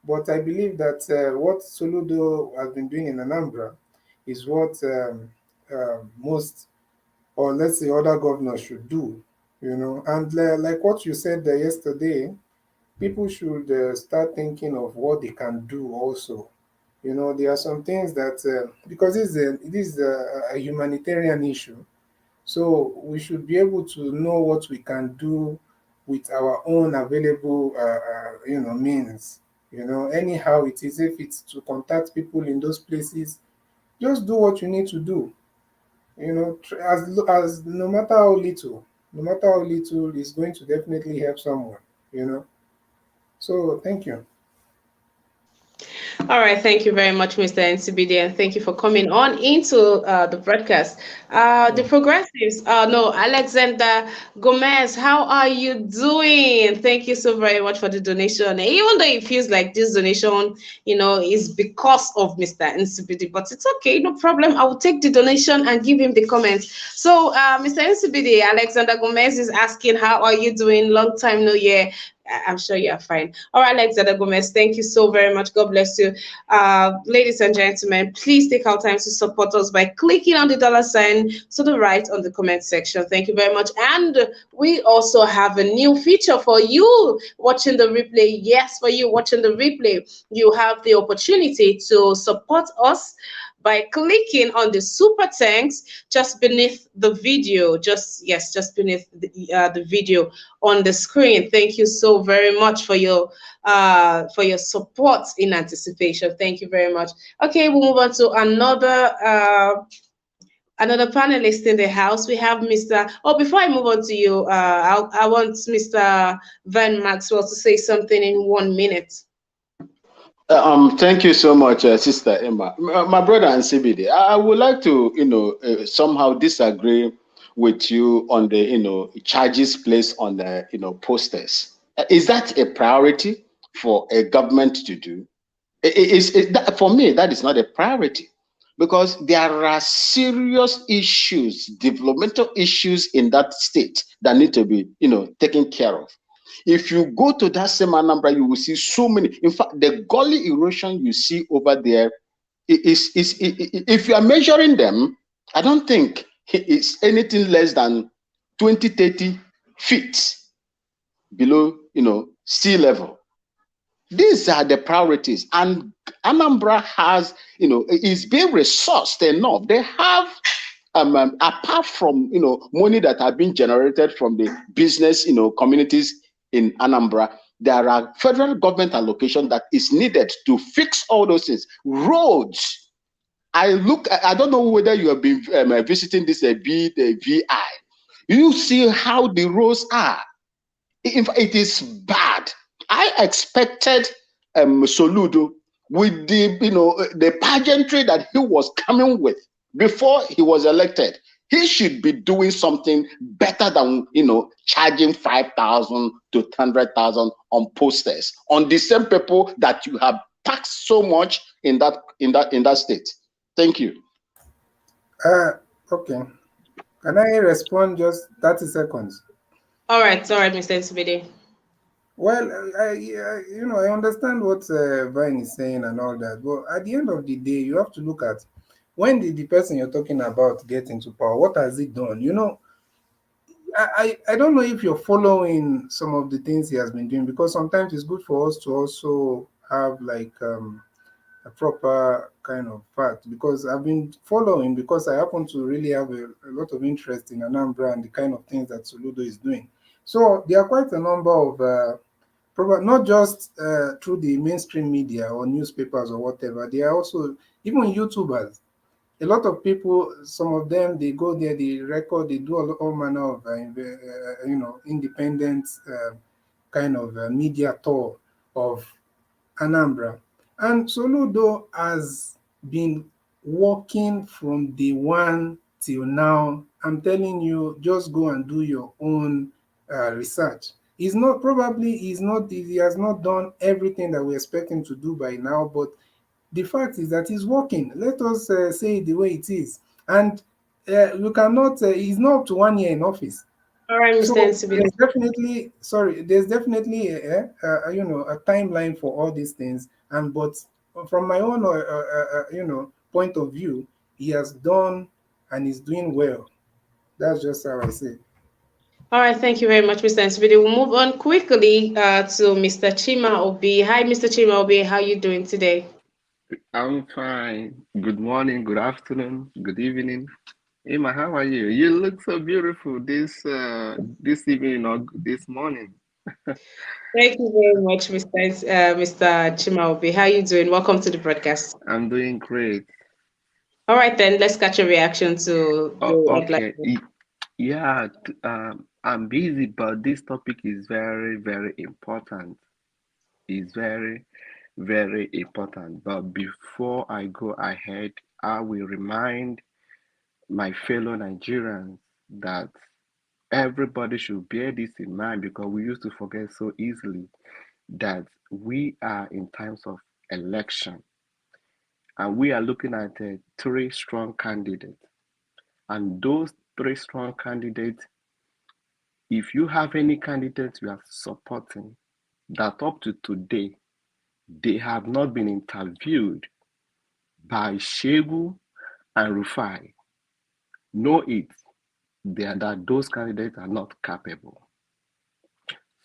[SPEAKER 5] But I believe that what Soludo has been doing in Anambra is what most, or let's say other governors should do, you know. And like what you said yesterday, people should start thinking of what they can do also. You know, there are some things that, because this is a humanitarian issue, so we should be able to know what we can do with our own available, you know, means. You know, anyhow it is, if it's to contact people in those places, just do what you need to do. You know, as no matter how little, is going to definitely help someone. You know, so thank you.
[SPEAKER 1] All right, thank you very much, Mr. NCBD, and thank you for coming on into the broadcast. The
[SPEAKER 5] Mm.
[SPEAKER 1] progressives, no, Alexander Gomez, how are you doing? Thank you so very much for the donation. Even though it feels like this donation, you know, is because of Mr. NCBD, but it's okay, no problem. I will take the donation and give him the comments. So, Mr. NCBD, Alexander Gomez is asking, how are you doing? Long time no hear. I'm sure you are fine. All right, Alexander Gomez, thank you so very much. God bless you. Ladies and gentlemen, please take our time to support us by clicking on the dollar sign to the right on the comment section. Thank you very much. And we also have a new feature for you watching the replay. Yes, for you watching the replay, you have the opportunity to support us by clicking on the super thanks just beneath the video, just beneath the video on the screen. Thank you so very much for your support in anticipation. Thank you very much. Okay, we'll move on to another panelist in the house. We have Mr. Oh, before I move on to you, I want Mr. Van Maxwell to say something in 1 minute.
[SPEAKER 3] Thank you so much, Sister Emma. My brother and CBD, I would like to, you know, somehow disagree with you on the, you know, charges placed on the, you know, posters. Is that a priority for a government to do? For me, that is not a priority, because there are serious issues, developmental issues in that state that need to be, taken care of. If you go to that same Anambra, you will see so many. In fact, the gully erosion you see over there if you are measuring them, I don't think it's anything less than 20, 30 feet below, sea level. These are the priorities, and Anambra has, is being resourced enough. They have, apart from, money that have been generated from the business, communities in Anambra, there are federal government allocation that is needed to fix all those things. Roads. I don't know whether you have been visiting this the VI. You see how the roads are. In fact, it is bad. I expected Soludo with the pageantry that he was coming with before he was elected. He should be doing something better than charging 5,000 to 100,000 on posters on the same people that you have taxed so much in that state. Thank you.
[SPEAKER 5] Okay. Can I respond just 30 seconds?
[SPEAKER 1] All right, Mr. Nsibidi.
[SPEAKER 5] Well, I understand what Vine is saying and all that, but at the end of the day, you have to look at when did the person you're talking about get into power? What has he done? I don't know if you're following some of the things he has been doing, because sometimes it's good for us to also have like a proper kind of fact, because I've been following, because I happen to really have a lot of interest in Anambra and the kind of things that Soludo is doing. So there are quite a number of not just through the mainstream media or newspapers or whatever. They are also even YouTubers. A lot of people, some of them, they go there, they record, they do all manner of independent kind of media tour of Anambra. And Soludo has been working from day one till now. I'm telling you, just go and do your own research. He has not done everything that we expect him to do by now, but the fact is that he's working. Let us say it the way it is. And you cannot, he's not up to 1 year in office.
[SPEAKER 1] All right, Mr.
[SPEAKER 5] So
[SPEAKER 1] Nsibidi.
[SPEAKER 5] there's definitely a timeline for all these things. But from my own point of view, he has done and is doing well. That's just how I say.
[SPEAKER 1] All right, thank you very much, Mr. Nsibidi. We'll move on quickly to Mr. Chima Obi. Hi, Mr. Chima Obi. How are you doing today?
[SPEAKER 6] I'm fine. Good morning, good afternoon, good evening. Emma, how are you? You look so beautiful this evening or this morning.
[SPEAKER 1] Thank you very much, Mr. Chima Obi. How are you doing? Welcome to the broadcast.
[SPEAKER 6] I'm doing great.
[SPEAKER 1] All right, then let's catch a reaction to the
[SPEAKER 6] Okay. Yeah, I'm busy, but this topic is very, very important. It's very, very important. But before I go ahead, I will remind my fellow Nigerians that everybody should bear this in mind, because we used to forget so easily that we are in times of election, and we are looking at 3 strong candidates. And those 3 strong candidates, if you have any candidates you are supporting that up to today they have not been interviewed by Shegu and Rufai, know it that those candidates are not capable.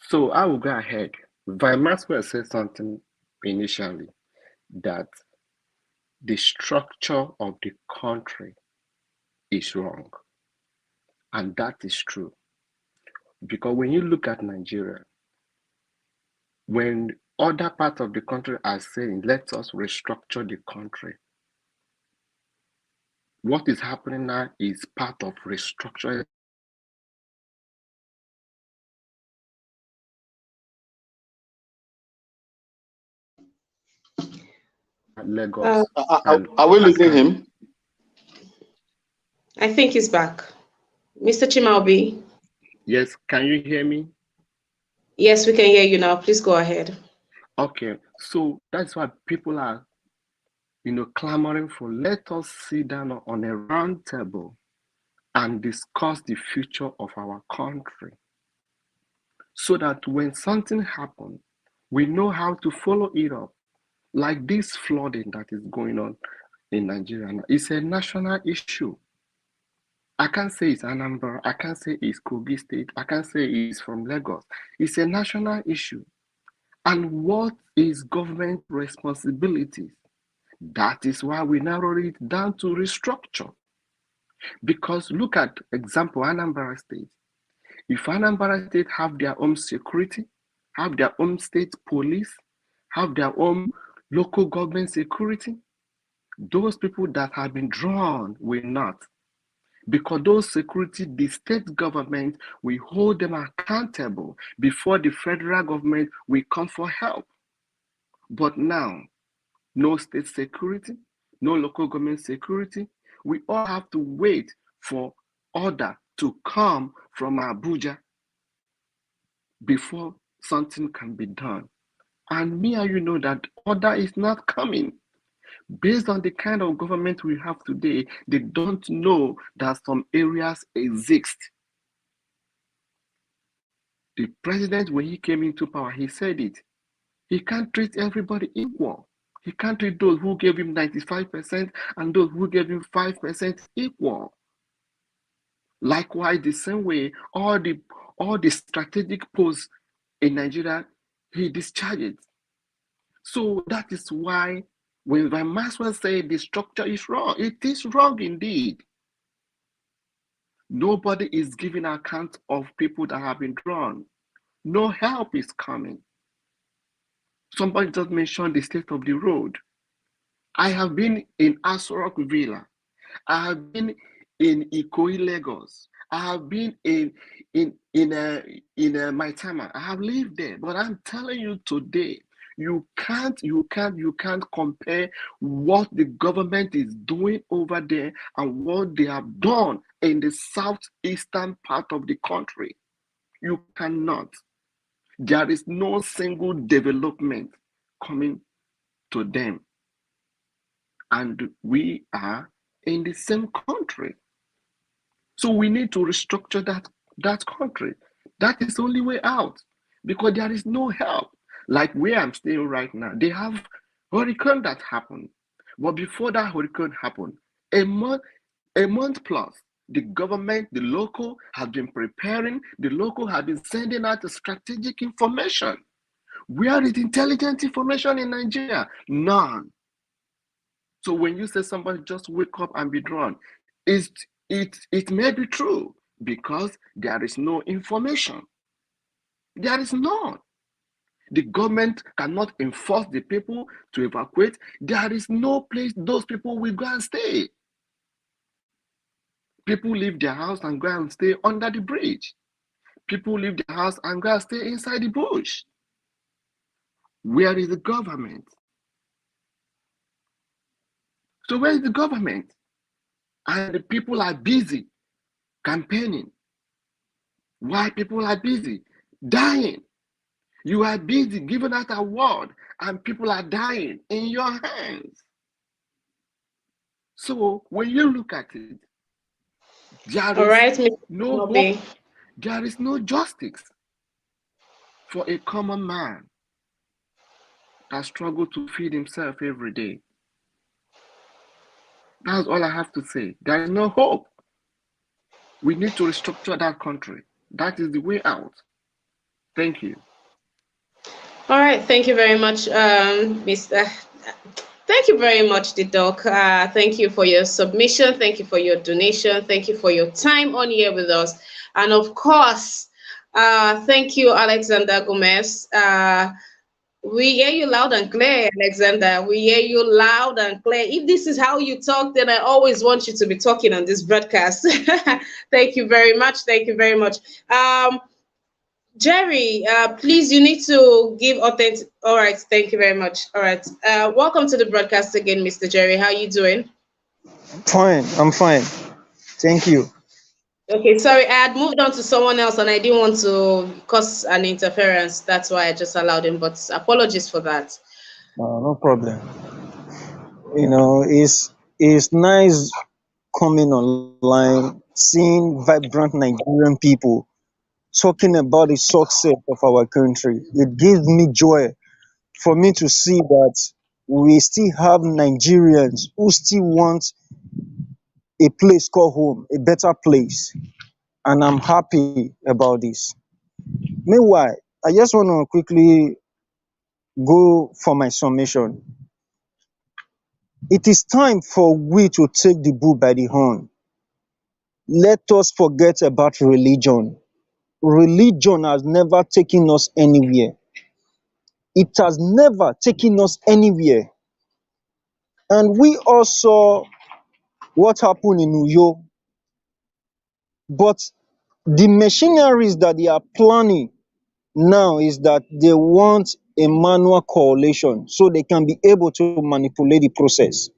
[SPEAKER 6] So I will go ahead. Vice Maxwell said something initially, that the structure of the country is wrong. And that is true. Because when you look at Nigeria, when other parts of the country are saying, let us restructure the country, what is happening now is part of restructuring Lagos.
[SPEAKER 3] Are we losing him?
[SPEAKER 1] I think he's back. Mr. Chima Obi.
[SPEAKER 6] Yes, can you hear me?
[SPEAKER 1] Yes, we can hear you now. Please go ahead.
[SPEAKER 6] Okay, so that's why people are clamoring for, let us sit down on a round table and discuss the future of our country, so that when something happens, we know how to follow it up. Like this flooding that is going on in Nigeria now, it's a national issue. I can't say it's Anambra, I can't say it's Kogi State, I can't say it's from Lagos. It's a national issue. And what is government responsibilities? That is why we narrow it down to restructure. Because look at example, Anambra State. If Anambra State have their own security, have their own state police, have their own local government security, those people that have been drawn will not. Because those security, the state government will hold them accountable before the federal government will come for help. But now, no state security, no local government security. We all have to wait for order to come from Abuja before something can be done. And me and you know that order is not coming. Based on the kind of government we have today, they don't know that some areas exist. The president, when he came into power, he said it. He can't treat everybody equal. He can't treat those who gave him 95% and those who gave him 5% equal. Likewise, the same way, all the strategic posts in Nigeria, he discharged. So that is why when Van Maxwell said the structure is wrong, it is wrong indeed. Nobody is giving account of people that have been drawn. No help is coming. Somebody just mentioned the state of the road. I have been in Asorok Villa. I have been in Ikoyi, Lagos. I have been in Maitama. I have lived there. But I'm telling you today, you can't compare what the government is doing over there and what they have done in the southeastern part of the country. You cannot. There is no single development coming to them. And we are in the same country. So we need to restructure that country. That is the only way out, because there is no help. Like where I'm staying right now, they have hurricane that happened. But before that hurricane happened, a month plus, the government, the local, have been preparing, the local have been sending out strategic information. Where is intelligent information in Nigeria? None. So when you say somebody just wake up and be drawn, it may be true because there is no information. There is none. The government cannot enforce the people to evacuate. There is no place those people will go and stay. People leave their house and go and stay under the bridge. People leave their house and go and stay inside the bush. Where is the government? So where is the government? And the people are busy campaigning. Why people are busy? Dying. You are busy giving out a award and people are dying in your hands. So when you look at it, there is no justice for a common man that struggles to feed himself every day. That's all I have to say. There is no hope. We need to restructure that country. That is the way out. Thank you.
[SPEAKER 1] All right. Thank you very much, Mr. Thank you very much, the doc. Thank you for your submission. Thank you for your donation. Thank you for your time on here with us. And of course, thank you, Alexander Gomez. We hear you loud and clear, Alexander. We hear you loud and clear. If this is how you talk, then I always want you to be talking on this broadcast. Thank you very much. Thank you very much. Jerry, please, you need to give authentic. All right, thank you very much. All right, welcome to the broadcast again, Mr. Jerry. How are you doing?
[SPEAKER 7] Fine, I'm fine. Thank you.
[SPEAKER 1] Okay, sorry, I had moved on to someone else and I didn't want to cause an interference. That's why I just allowed him, but apologies for that.
[SPEAKER 7] No problem. It's nice coming online, seeing vibrant Nigerian people talking about the success of our country. It gives me joy for me to see that we still have Nigerians who still want a place called home, a better place. And I'm happy about this. Meanwhile, I just want to quickly go for my summation. It is time for we to take the bull by the horn. Let us forget about religion. Religion has never taken us anywhere. It has never taken us anywhere. And we all saw what happened in Uyo. But the machineries that they are planning now is that they want a manual coalition so they can be able to manipulate the process.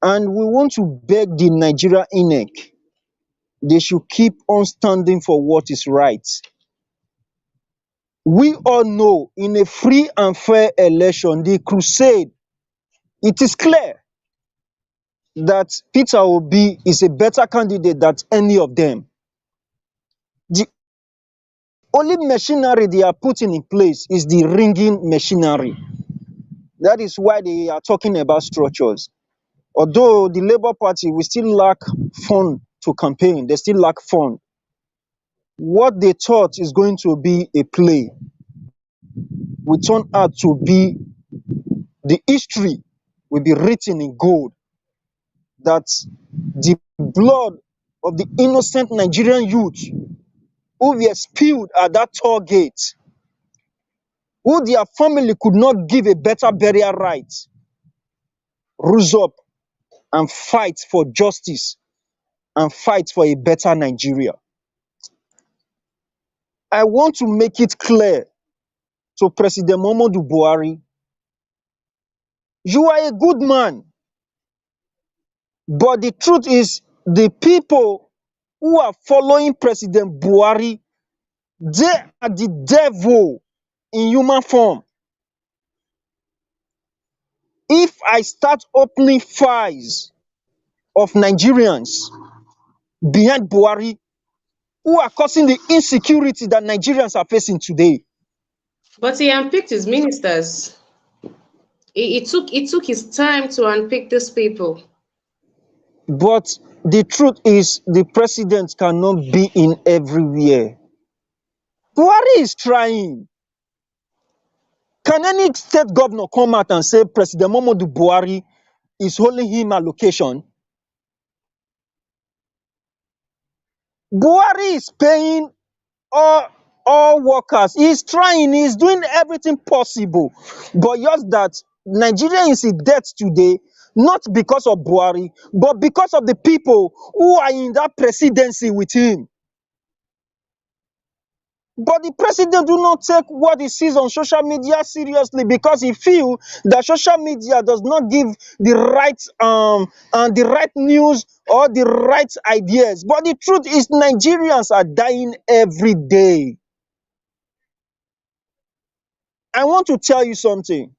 [SPEAKER 7] And we want to beg the Nigeria Inec, they should keep on standing for what is right. We all know in a free and fair election, the crusade, it is clear that Peter Obi is a better candidate than any of them. The only machinery they are putting in place is the ringing machinery. That is why they are talking about structures. Although the Labour Party will still lack fund to campaign, they still lack fund. What they thought is going to be a play will turn out to be the history will be written in gold, that the blood of the innocent Nigerian youth who were spilled at that toll gate, who their family could not give a better burial right, rose up and fight for justice and fight for a better Nigeria. I want to make it clear to President Muhammadu Buhari, you are a good man, but the truth is the people who are following President Buhari, they are the devil in human form. If I start opening files of Nigerians behind Buhari who are causing the insecurity that Nigerians are facing today,
[SPEAKER 1] But he unpicked his ministers. It took his time to unpick these people.
[SPEAKER 7] but the truth is the president cannot be in everywhere. Buhari is trying. Can any state governor come out and say President Muhammadu Buhari is holding him allocation? Buhari is paying all, all workers. He's trying, he's doing everything possible. But just that Nigeria is in debt today, not because of Buhari, but because of the people who are in that presidency with him. But the president do not take what he sees on social media seriously because he feel that social media does not give the right and the right news or the right ideas. But the truth is Nigerians are dying every day. I want to tell you something.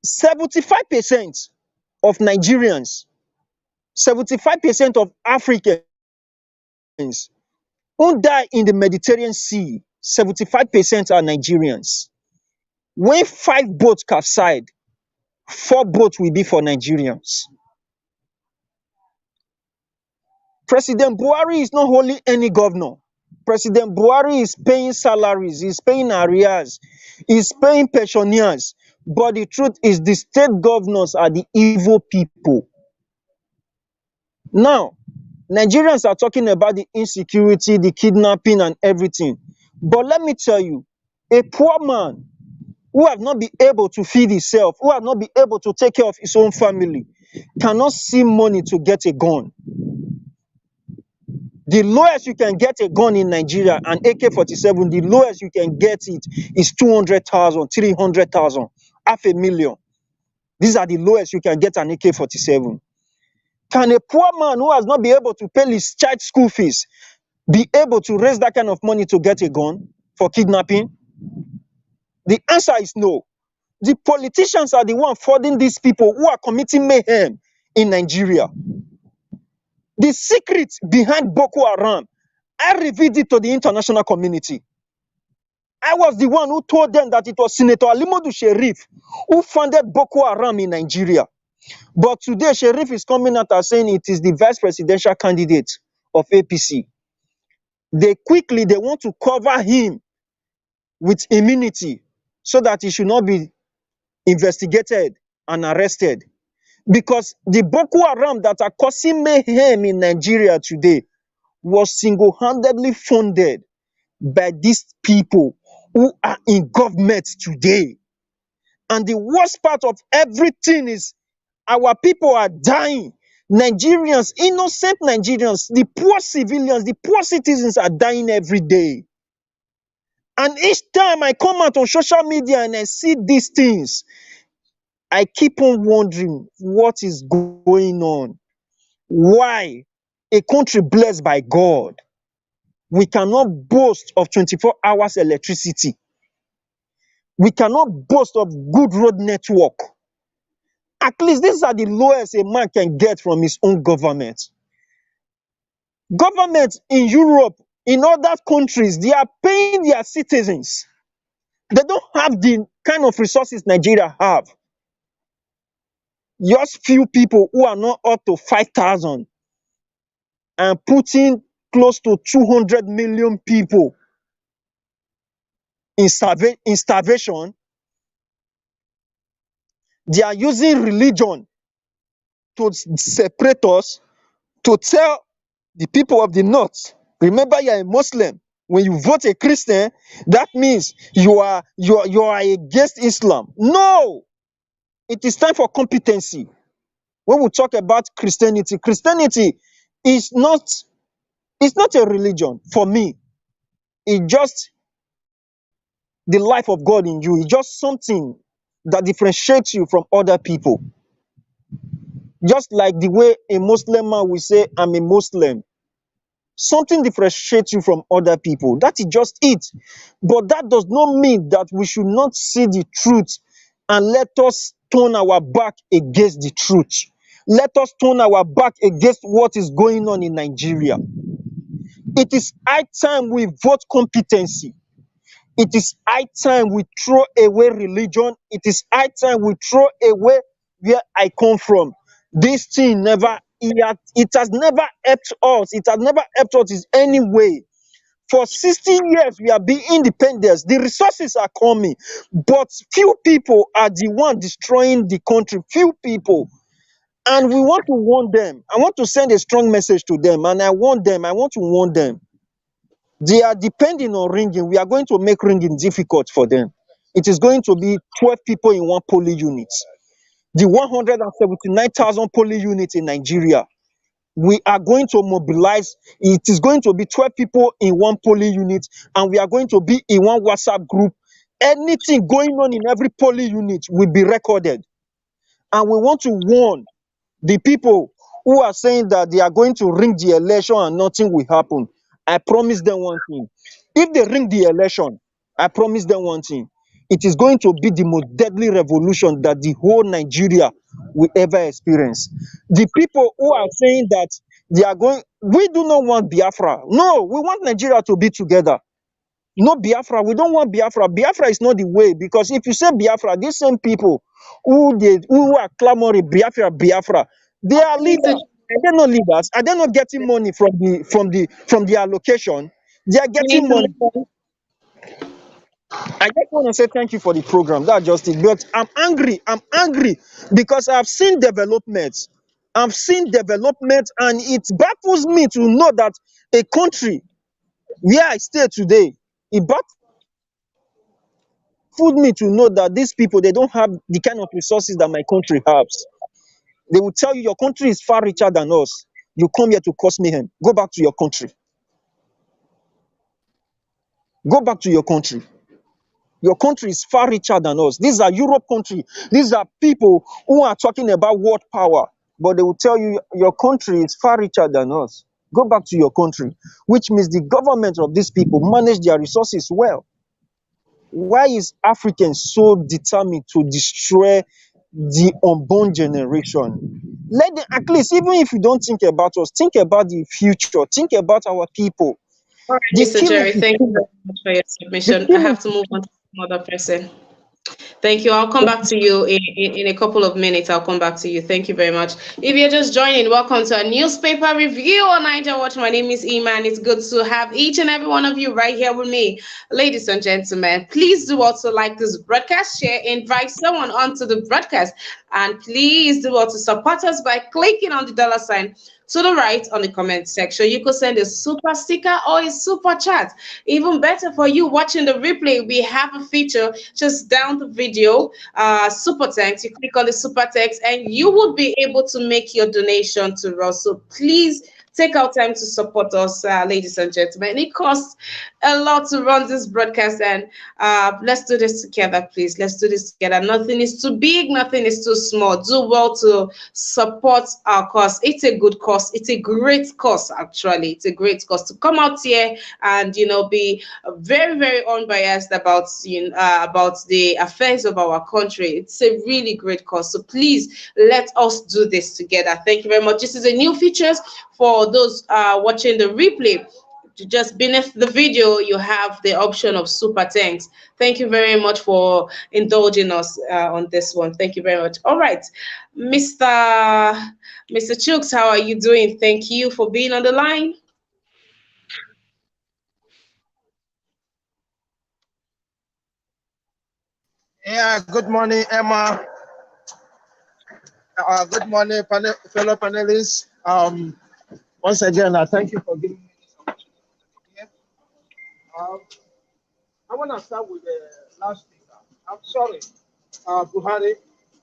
[SPEAKER 7] 75% of Nigerians, 75% of Africans who die in the Mediterranean Sea, 75% are Nigerians. When 5 boats capsize, 4 boats will be for Nigerians. President Buhari is not holding any governor. President Buhari is paying salaries, he's paying arrears, he's paying pensioners. But the truth is the state governors are the evil people. Now, Nigerians are talking about the insecurity, the kidnapping and everything. But let me tell you, a poor man who have not been able to feed himself, who have not been able to take care of his own family, cannot see money to get a gun. The lowest you can get a gun in Nigeria, an AK-47, the lowest you can get it is 200,000, 300,000, 500,000. These are the lowest you can get an AK-47. Can a poor man who has not been able to pay his child school fees be able to raise that kind of money to get a gun for kidnapping? The answer is no. The politicians are the one funding these people who are committing mayhem in Nigeria. The secret behind Boko Haram, I revealed it to the international community. I was the one who told them that it was Senator Alimodu Sheriff who funded Boko Haram in Nigeria. But today, Sheriff is coming out and saying it is the vice presidential candidate of APC. They want to cover him with immunity so that he should not be investigated and arrested. Because the Boko Haram that are causing mayhem in Nigeria today was single-handedly funded by these people who are in government today. And the worst part of everything is our people are dying. Nigerians, innocent Nigerians, the poor civilians, the poor citizens are dying every day. And each time I come out on social media and I see these things, I keep on wondering what is going on. Why a country blessed by God, we cannot boast of 24 hours electricity. We cannot boast of good road network. At least these are the lowest a man can get from his own government. Governments in Europe, in other countries, they are paying their citizens. They don't have the kind of resources Nigeria have. Just few people who are not up to 5,000 and putting close to 200 million people in starvation. They are using religion to separate us, to tell the people of the north, remember you are a Muslim. When you vote a Christian, that means you are against Islam. No, it is time for competency. When we talk about Christianity, Christianity is not a religion for me. It's just the life of God in you. It's just something that differentiates you from other people. Just like the way a Muslim man will say, I'm a Muslim. Something differentiates you from other people. That is just it. But that does not mean that we should not see the truth and let us turn our back against the truth. Let us turn our back against what is going on in Nigeria. It is high time we vote competency. It is high time we throw away religion. It is high time we throw away where I come from. This thing it has never helped us. It has never helped us in any way. For 16 years, we have been independent. The resources are coming, but few people are the one destroying the country. Few people. And we want to warn them. I want to send a strong message to them, and I want to warn them. They are depending on ringing. We are going to make ringing difficult for them. It is going to be 12 people in one polling unit. The 179,000 polling units in Nigeria, we are going to mobilize. It is going to be 12 people in one polling unit, and we are going to be in one WhatsApp group. Anything going on in every polling unit will be recorded. And we want to warn the people who are saying that they are going to ring the election and nothing will happen. I promise them one thing. If they ring the election, I promise them one thing. It is going to be the most deadly revolution that the whole Nigeria will ever experience. The people who are saying that we do not want Biafra. No, we want Nigeria to be together. No Biafra, we don't want Biafra. Biafra is not the way, because if you say Biafra, these same people who are clamoring Biafra, they are leaders. Are they not leaders? Are they not getting money from the allocation? They are getting money. I just want to say thank you for the program. That's just it. But I'm angry. I'm angry because I've seen developments. I've seen development, and it baffles me to know that a country where I stay today, it baffles me to know that these people, they don't have the kind of resources that my country has. They will tell you your country is far richer than us. You come here to cause mayhem. Go back to your country. Go back to your country. Your country is far richer than us. These are Europe countries. These are people who are talking about world power, but they will tell you your country is far richer than us. Go back to your country, which means the government of these people manage their resources well. Why is Africans so determined to destroy the unborn generation? Let them, at least, even if you don't think about us, think about the future, think about our people.
[SPEAKER 1] All right,
[SPEAKER 7] The
[SPEAKER 1] Mr.
[SPEAKER 7] killing
[SPEAKER 1] Jerry,
[SPEAKER 7] is
[SPEAKER 1] thank
[SPEAKER 7] too
[SPEAKER 1] you
[SPEAKER 7] much.
[SPEAKER 1] very much for your
[SPEAKER 7] The
[SPEAKER 1] submission. I
[SPEAKER 7] killing
[SPEAKER 1] have to move on to another person. Thank you. I'll come back to you in a couple of minutes. I'll come back to you. Thank you very much. If you're just joining, welcome to a newspaper review on Niger Watch. My name is Iman. It's good to have each and every one of you right here with me. Ladies and gentlemen, please do also like this broadcast, share, invite someone onto the broadcast, and please do also support us by clicking on the dollar sign to the right on the comment section. You could send a super sticker or a super chat. Even better for you watching the replay, we have a feature just down the video, super text. You click on the super text and you will be able to make your donation to us. So please take our time to support us, ladies and gentlemen. It costs a lot to run this broadcast, and let's do this together, please. Let's do this together. Nothing is too big, nothing is too small. Do well to support our cause. It's a good cause. It's a great cause, actually. It's a great cause to come out here and be very, very unbiased about about the affairs of our country. It's a really great cause. So please let us do this together. Thank you very much. This is a new features for those watching the replay. Just beneath the video, you have the option of super thanks. Thank you very much for indulging us on this one. Thank you very much. All right, Mr. Chooks, how are you doing? Thank you for being on the line.
[SPEAKER 8] Yeah, good morning, Emma. Good morning, fellow panelists. Once again, thank you for giving me this opportunity to be here. I want to start with the last speaker. I'm sorry, Buhari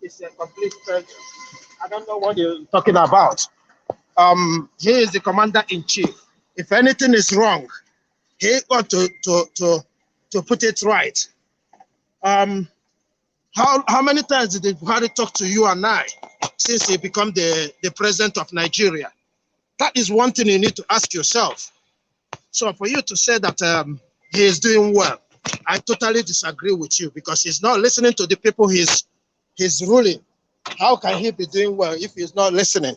[SPEAKER 8] is a complete failure. I don't know what you're talking about. He is the commander-in-chief. If anything is wrong, he got to put it right. How many times did Buhari talk to you and I since he became the president of Nigeria? That is one thing you need to ask yourself. So for you to say that he is doing well, I totally disagree with you, because he's not listening to the people he's ruling. How can he be doing well if he's not listening?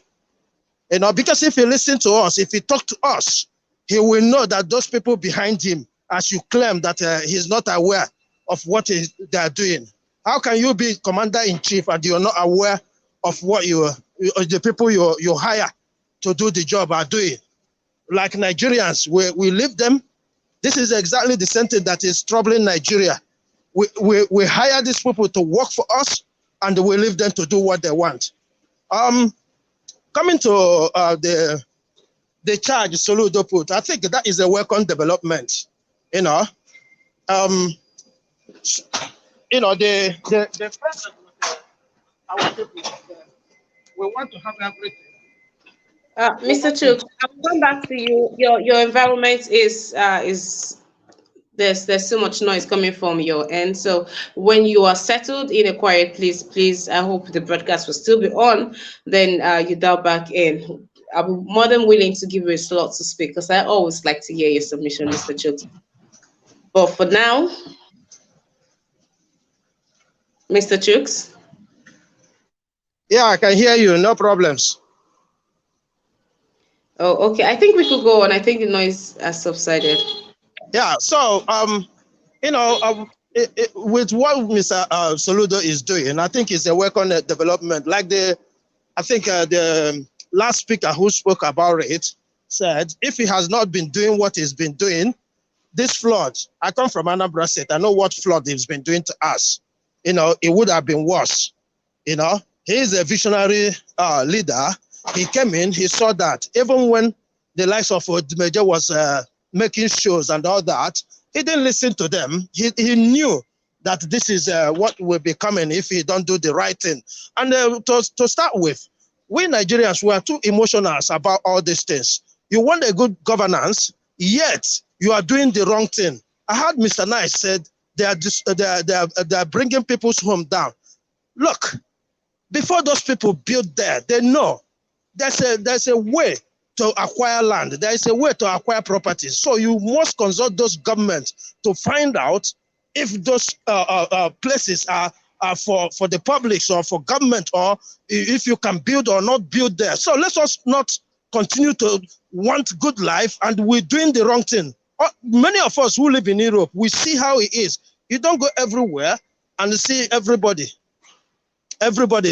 [SPEAKER 8] Because if he listens to us, if he talks to us, he will know that those people behind him, as you claim that he's not aware of what they're doing. How can you be commander-in-chief and you're not aware of what the people you hire to do the job are doing? Like Nigerians, we leave them. This is exactly the same thing that is troubling Nigeria. We hire these people to work for us, and we leave them to do what they want. Coming to the charge Soludo put, I think that is a welcome development. The president with our people, we want to have everything.
[SPEAKER 1] Mr. Chooks, I'll come back to you. Your environment is there's so much noise coming from your end. So when you are settled in a quiet place, please, I hope the broadcast will still be on. Then you dial back in. I'm more than willing to give you a slot to speak, because I always like to hear your submission, Mr. Chooks. But for now, Mr. Chooks.
[SPEAKER 8] Yeah, I can hear you. No problems.
[SPEAKER 1] Oh, okay. I think we could go on. I think the noise has subsided.
[SPEAKER 8] Yeah. So, with what Mr. Soludo is doing, I think it's a welcome development. Like the last speaker who spoke about it said, if he has not been doing what he's been doing, this flood, I come from Anambra State, I know what flood he's been doing to us. It would have been worse. He is a visionary leader. He came in, he saw that even when the likes of Major was making shows and all that, he didn't listen to them. He knew that this is what will be coming if he don't do the right thing. And to start with, we Nigerians were too emotional about all these things. You want a good governance, yet you are doing the wrong thing. I heard Mr. Nice said they are bringing people's home down. Look, before those people build there, they know there's a way to acquire land. There is a way to acquire properties. So you must consult those governments to find out if those places are for the public or for government, or if you can build or not build there. So let us not continue to want good life and we're doing the wrong thing. Many of us who live in Europe, we see how it is. You don't go everywhere and see everybody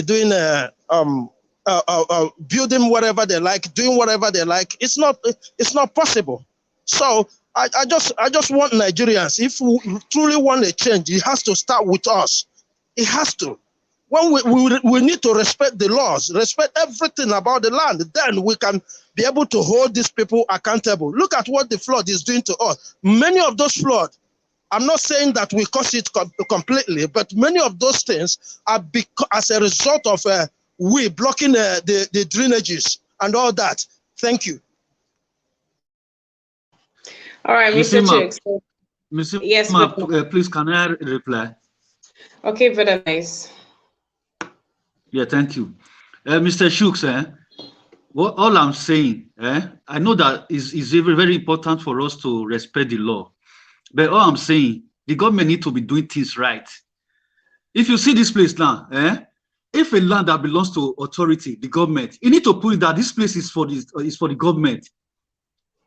[SPEAKER 8] doing building whatever they like, doing whatever they like. It's not possible. So I just want Nigerians, if we truly want a change, it has to start with us. It has to. When we need to respect the laws, respect everything about the land, then we can be able to hold these people accountable. Look at what the flood is doing to us. Many of those floods, I'm not saying that we caused it completely, but many of those things are as a result of we blocking the drainages and all that. Thank you.
[SPEAKER 1] All right, Mr. Chooks.
[SPEAKER 2] Mr.
[SPEAKER 1] Yes,
[SPEAKER 2] please, can I reply?
[SPEAKER 1] Okay, very nice.
[SPEAKER 2] Yeah, thank you. Mr. Chooks, all I'm saying, I know that is very, very important for us to respect the law. But all I'm saying, the government need to be doing things right. If you see this place now, if a land that belongs to authority, the government, you need to put it that this place is for the government.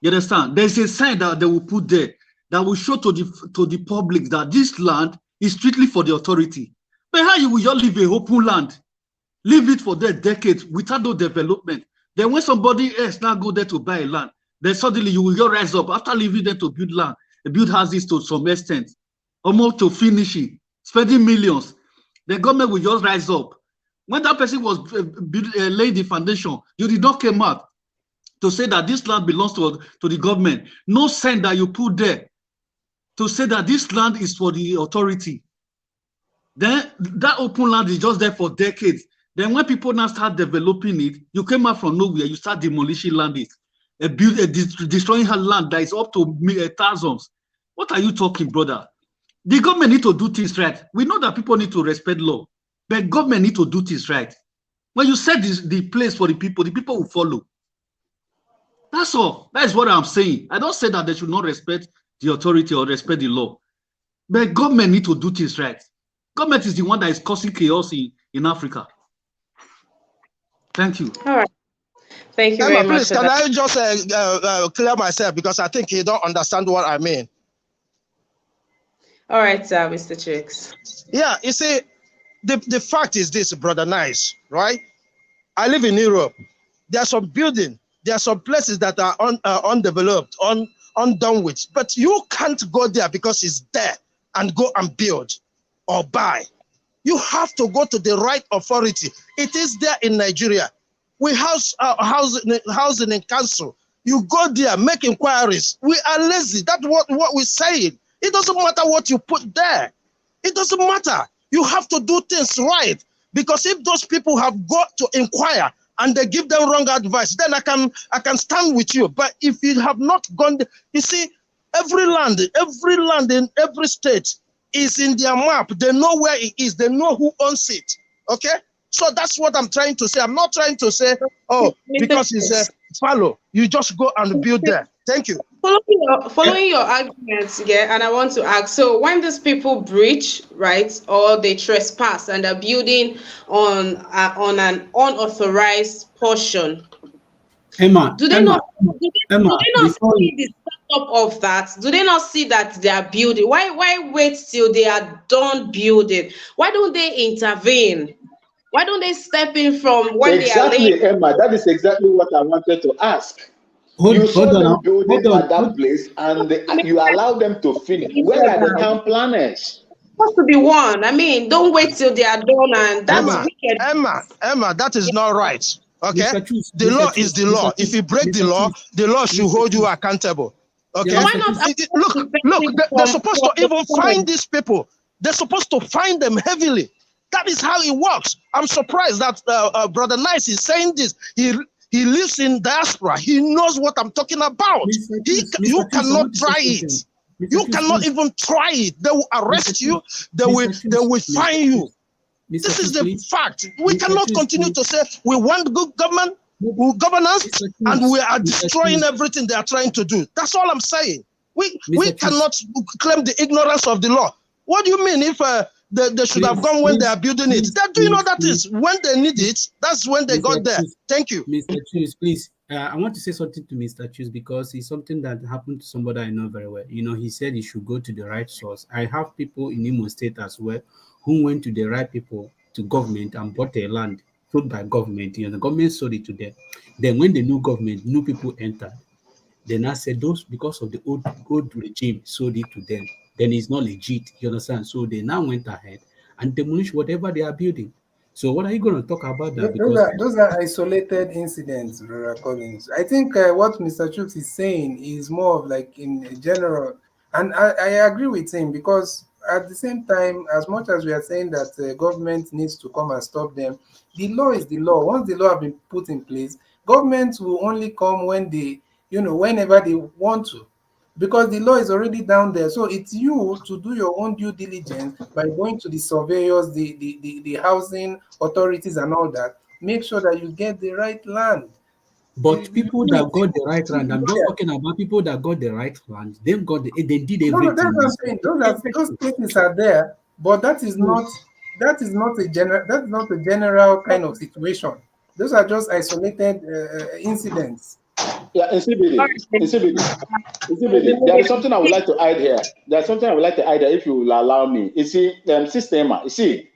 [SPEAKER 2] You understand? There's a sign that they will put there that will show to the public that this land is strictly for the authority. But how you will just leave a open land, leave it for their decades without no development? Then when somebody else now go there to buy a land, then suddenly you will just rise up after leaving them to build land, build houses to some extent, almost to finishing, spending millions. The government will just rise up. When that person was laying the foundation, you did not come out to say that this land belongs to the government. No sign that you put there to say that this land is for the authority. Then that open land is just there for decades. Then when people now start developing it, you came out from nowhere, you start demolishing land, destroying her land that is up to thousands. What are you talking, brother? The government need to do things right. We know that people need to respect law, but government need to do things right. When you set the place for the people will follow. That's all. That is what I'm saying. I don't say that they should not respect the authority or respect the law, but government need to do things right. Government is the one that is causing chaos in Africa. Thank you.
[SPEAKER 1] All right. Thank you very much.
[SPEAKER 8] Please, can I just clear myself, because I think you don't understand what I mean.
[SPEAKER 1] All right, Mr. Chooks.
[SPEAKER 8] Yeah, you see, the fact is this, brother Nice, right? I live in Europe. There are some buildings, there are some places that are undeveloped, undone with, but you can't go there because it's there and go and build or buy. You have to go to the right authority. It is there in Nigeria. We have housing in council. You go there, make inquiries. We are lazy. That's what we're saying. It doesn't matter what you put there. It doesn't matter. You have to do things right. Because if those people have got to inquire and they give them wrong advice, then I can stand with you. But if you have not gone, you see, every land in every state is in their map. They know where it is. They know who owns it. Okay? So that's what I'm trying to say. I'm not trying to say, oh, because it's a fallow, you just go and build there. Thank you.
[SPEAKER 1] Following your arguments, yeah, and I want to ask, so when these people breach, right, or they trespass and are building on an unauthorized portion,
[SPEAKER 4] Emma,
[SPEAKER 1] do they not see the setup of that? Do they not see that they are building? Why wait till they are done building? Why don't they intervene? Why don't they step in from when they are laying?
[SPEAKER 3] Emma, that is exactly what I wanted to ask. You saw them building at that place and you allow them to finish. Where are the town planners?
[SPEAKER 1] Supposed to be one. I mean, don't wait till they are done, and that's wicked.
[SPEAKER 8] Emma, that is not right. Okay, the law is the law. If you break the law should hold you accountable. Okay,
[SPEAKER 1] so why not
[SPEAKER 8] look, they're supposed to even find these people. They're supposed to find them heavily. That is how it works. I'm surprised that Brother Nice is saying this. He lives in diaspora. He knows what I'm talking about. You cannot try it. You cannot even try it. They will arrest you. They will fine you. This is the fact. We cannot continue to say we want good governance and we are destroying everything they are trying to do. That's all I'm saying. We cannot claim the ignorance of the law. What do you mean if they should have gone when they are building it? They're doing other things. When they need it, that's when they got there. Thank you.
[SPEAKER 4] Mr. Chus, please. I want to say something to Mr. Chus because it's something that happened to somebody I know very well. You know, he said he should go to the right source. I have people in Imo State as well who went to the right people, to government, and bought a land sold by government. You know, the government sold it to them. Then when the new government, new people entered, then I said those, because of the old regime, sold it to them. Then it's not legit. You understand? So they now went ahead and demolished whatever they are building. So what are you going to talk about that? Because
[SPEAKER 5] Those are isolated incidents, Brother Collins. I think what Mr. Chooks is saying is more of like in general, and I agree with him, because at the same time, as much as we are saying that government needs to come and stop them, the law is the law. Once the law has been put in place, governments will only come when they, whenever they want to, because the law is already down there. So it's you to do your own due diligence by going to the surveyors, the housing authorities and all that. Make sure that you get the right land.
[SPEAKER 4] But people that got the right land, I'm just talking about people that got the right land. They did everything.
[SPEAKER 5] No, that's what I'm saying. Those places are there, but that is not a general kind of situation. Those are just isolated incidents.
[SPEAKER 3] Yeah, Insecurity, there is something I would like to add here. There's something I would like to add here, if you will allow me. You see, Systema, you see,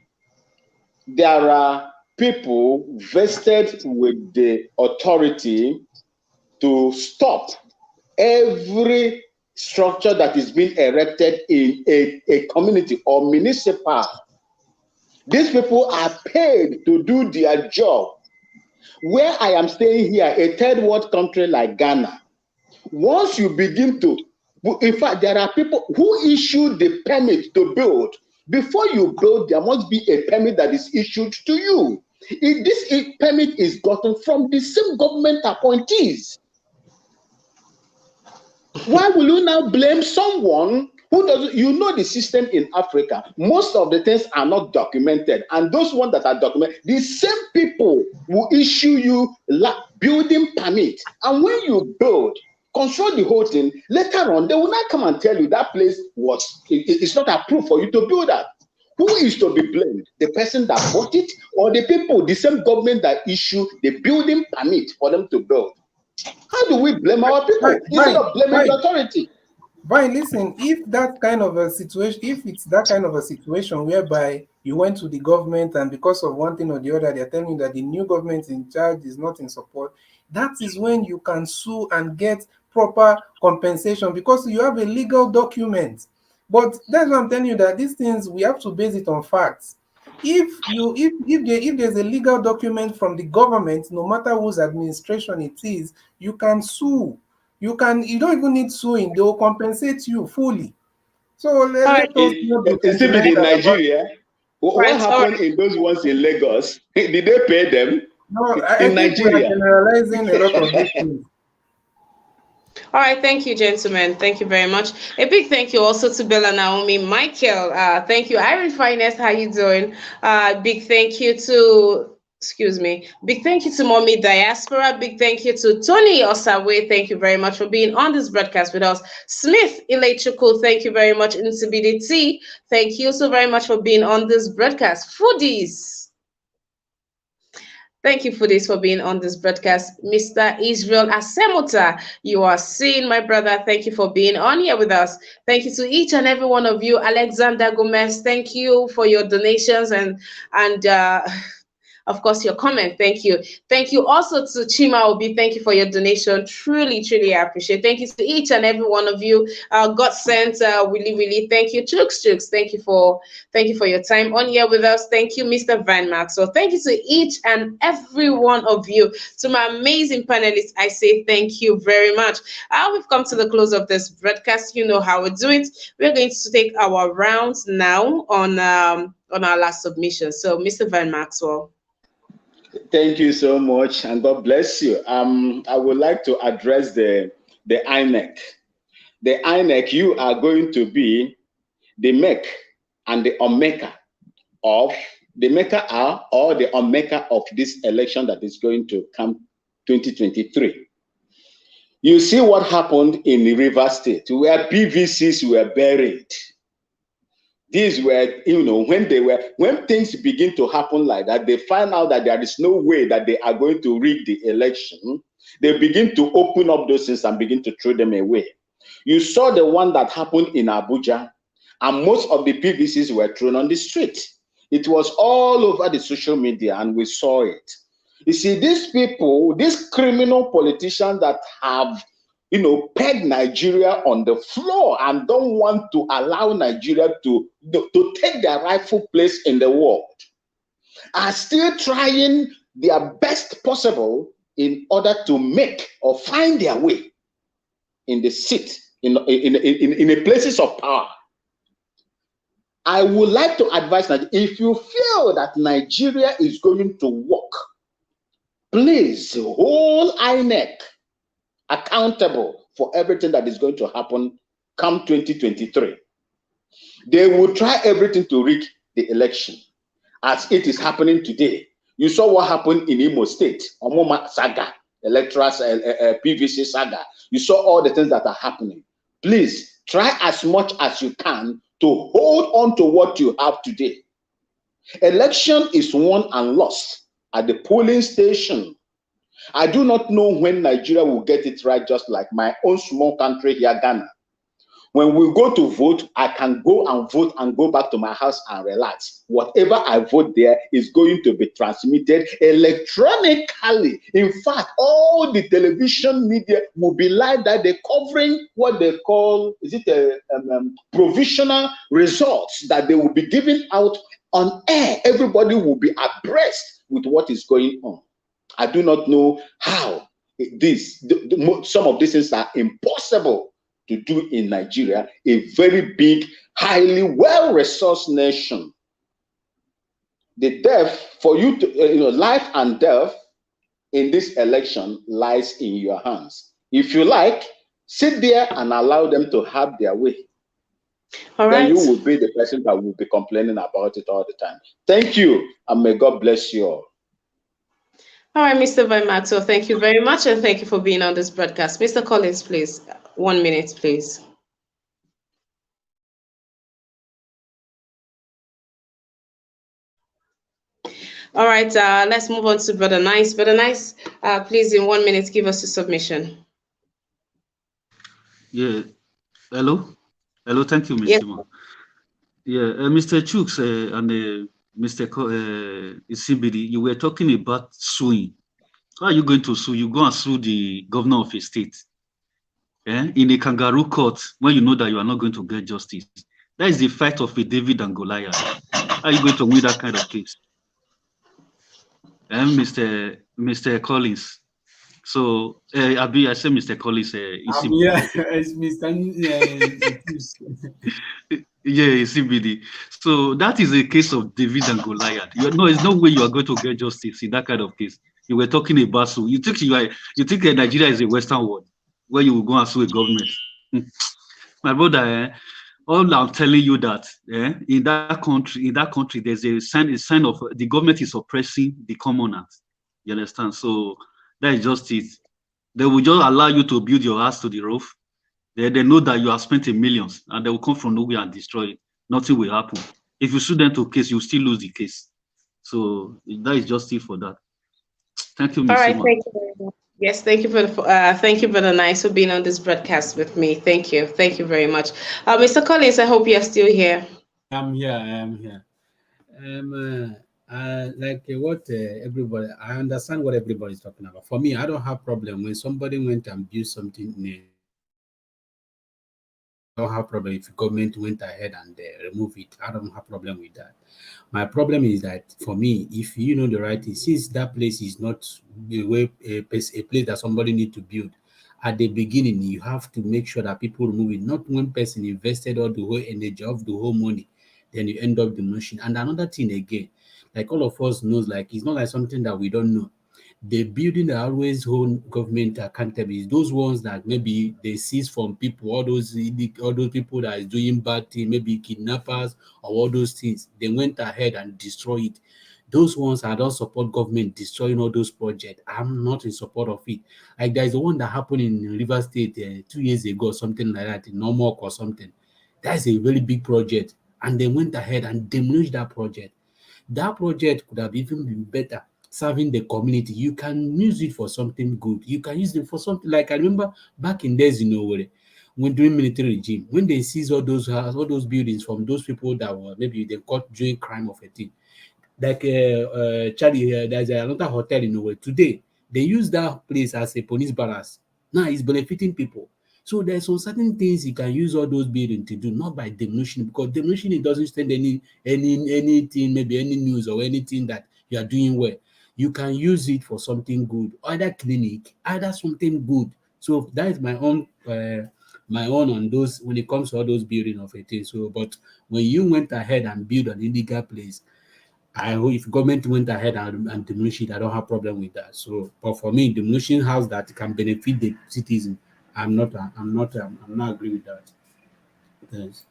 [SPEAKER 3] there are people vested with the authority to stop every structure that is being erected in a community or municipal. These people are paid to do their job. Where I am staying here, a third world country like Ghana, once you begin to, in fact, there are people who issue the permit to build. Before you build, there must be a permit that is issued to you. If this permit is gotten from the same government appointees, why will you now blame someone who doesn't? You know the system in Africa, most of the things are not documented, and those ones that are documented, the same people will issue you building permit, and when you build, control the whole thing, later on they will not come and tell you that place it's not approved for you to build that. Who is to be blamed? The person that bought it, or the people, the same government that issue the building permit for them to build? How do we blame our people instead of blaming the authority?
[SPEAKER 5] But listen, if it's that kind of a situation whereby you went to the government and because of one thing or the other, they're telling you that the new government in charge is not in support, that is when you can sue and get proper compensation because you have a legal document. But that's what I'm telling you, that these things, we have to base it on facts. If there's a legal document from the government, no matter whose administration it is, you can sue. You don't even need suing, they will compensate you fully. So let us
[SPEAKER 3] in Nigeria, what happened in those ones in Lagos? Did they pay them?
[SPEAKER 5] No, I think we are generalizing a lot of these things.
[SPEAKER 1] All right, thank you, gentlemen. Thank you very much. A big thank you also to Bella, Naomi, Michael. Thank you, Irene Finest. How you doing? Big thank you to. Excuse me. Big thank you to Mommy Diaspora. Big thank you to Tony Osawe. Thank you very much for being on this broadcast with us. Smith Ilechuku, thank you very much. NCBDT, thank you so very much for being on this broadcast. Foodies. Thank you, Foodies, for being on this broadcast. Mr. Israel Asemota, you are seen, my brother. Thank you for being on here with us. Thank you to each and every one of you. Alexander Gomez, thank you for your donations and of course, your comment. Thank you. Thank you also to Chima Obi. Thank you for your donation. Truly, truly, I appreciate it. Thank you to each and every one of you. God sent, really, thank you. Chooks, thank you for your time on here with us. Thank you, Mr. Van Max. So thank you to each and every one of you. To my amazing panelists, I say thank you very much. We've come to the close of this broadcast. You know how we do it. We're going to take our rounds now on our last submission. So, Mr. Van Maxwell.
[SPEAKER 3] Thank you so much, and God bless you. I would like to address the Inec. The Inec, you are going to be the make and the unmaker of the maker or the unmaker of this election that is going to come 2023. You see what happened in the River State, where PVCs were buried. These were, when things begin to happen like that, they find out that there is no way that they are going to rig the election. They begin to open up those things and begin to throw them away. You saw the one that happened in Abuja, and most of the PVCs were thrown on the street. It was all over the social media, and we saw it. You see, these people, these criminal politicians that have, peg Nigeria on the floor and don't want to allow Nigeria to take their rightful place in the world, are still trying their best possible in order to make or find their way in the seat, in the places of power. I would like to advise that if you feel that Nigeria is going to work, please hold Inec accountable for everything that is going to happen come 2023. They will try everything to rig the election, as it is happening today. You saw what happened in Imo State, Omoma saga, electoral PVC saga. You saw all the things that are happening. Please try as much as you can to hold on to what you have today. Election is won and lost at the polling station. I do not know when Nigeria will get it right, just like my own small country here, Ghana. When we go to vote, I can go and vote and go back to my house and relax. Whatever I vote there is going to be transmitted electronically. In fact, all the television media will be live that they're covering what they call, provisional results that they will be giving out on air. Everybody will be abreast with what is going on. I do not know how some of these things are impossible to do in Nigeria, a very big, highly well-resourced nation. The death for you to, life and death in this election lies in your hands. If you like, sit there and allow them to have their way.
[SPEAKER 1] All
[SPEAKER 3] then
[SPEAKER 1] right.
[SPEAKER 3] you will be the person that will be complaining about it all the time. Thank you, and may God bless you all.
[SPEAKER 1] All right, Mr. Van Maxwell, thank you very much, and thank you for being on this broadcast. Mr. Collins, please, 1 minute, please. All right, let's move on to Brother Nice. Brother Nice, please, in 1 minute, give us a submission.
[SPEAKER 2] Yeah. Hello. Thank you, Ms.
[SPEAKER 1] Yes.
[SPEAKER 2] Simon. Yeah, Mr. Chooks and Mr. CBD, you were talking about suing. How are you going to sue? You go and sue the governor of a state in a kangaroo court when you know that you are not going to get justice. That is the fight of a David and Goliath. How are you going to win that kind of case? Mr. Collins. So, Abi, I say Mr. Collins.
[SPEAKER 4] Yeah, it's Mr.
[SPEAKER 2] Yeah, CBD. So that is a case of David and Goliath. There's no way you are going to get justice in that kind of case. You were talking about sue. You think Nigeria is a Western world where you will go and sue a government? My brother, all I'm telling you that in that country, there's a sign of the government is oppressing the commoners. You understand? So that is just it. They will just allow you to build your house to the roof. They know that you have spent millions, and they will come from nowhere and destroy it. Nothing will happen. If you sue them to a case, you still lose the case. So that is just it for that. Thank you, Ms.
[SPEAKER 1] All right,
[SPEAKER 2] Simon.
[SPEAKER 1] thank you very much. Yes, thank you for the nice for being on this broadcast with me. Thank you very much, Mr. Collins. I hope you are still here.
[SPEAKER 4] I'm here. Like what everybody, I understand what everybody's talking about. For me, I don't have problem when somebody went and built something new. I don't have problem if the government went ahead and remove it. I don't have problem with that. My problem is that for me, if you know the right thing, since that place is not a place that somebody need to build, at the beginning you have to make sure that people remove it. Not one person invested all the whole energy of the whole money, then you end up demolishing. And another thing again, like all of us knows, like it's not like something that we don't know. The building that always hold government accountable is those ones that maybe they seize from people, all those people that is doing bad things, maybe kidnappers or all those things. They went ahead and destroy it. Those ones I don't support government destroying all those projects. I'm not in support of it. Like there's the one that happened in River State 2 years ago, something like that, in Norfolk or something. That's a very big project. and they went ahead and demolished that project. That project could have even been better serving the community. You can use it for something good. You can use it for something like I remember back in days in Owerri, when during military regime, when they seized all those buildings from those people that were maybe they caught doing crime of a thing. Like Charlie, there's another hotel in Owerri. Today, they use that place as a police barracks. Now it's benefiting people. So there's some certain things you can use all those buildings to do, not by demolition, because demolition it doesn't stand anything, maybe any news or anything that you are doing well. You can use it for something good, either clinic, either something good. So that is my own on those when it comes to all those building of a thing. So, but when you went ahead and build an illegal place, I hope if government went ahead and demolish it, I don't have problem with that. So, but for me, demolition house that can benefit the citizen, I'm not agree with that. Yes.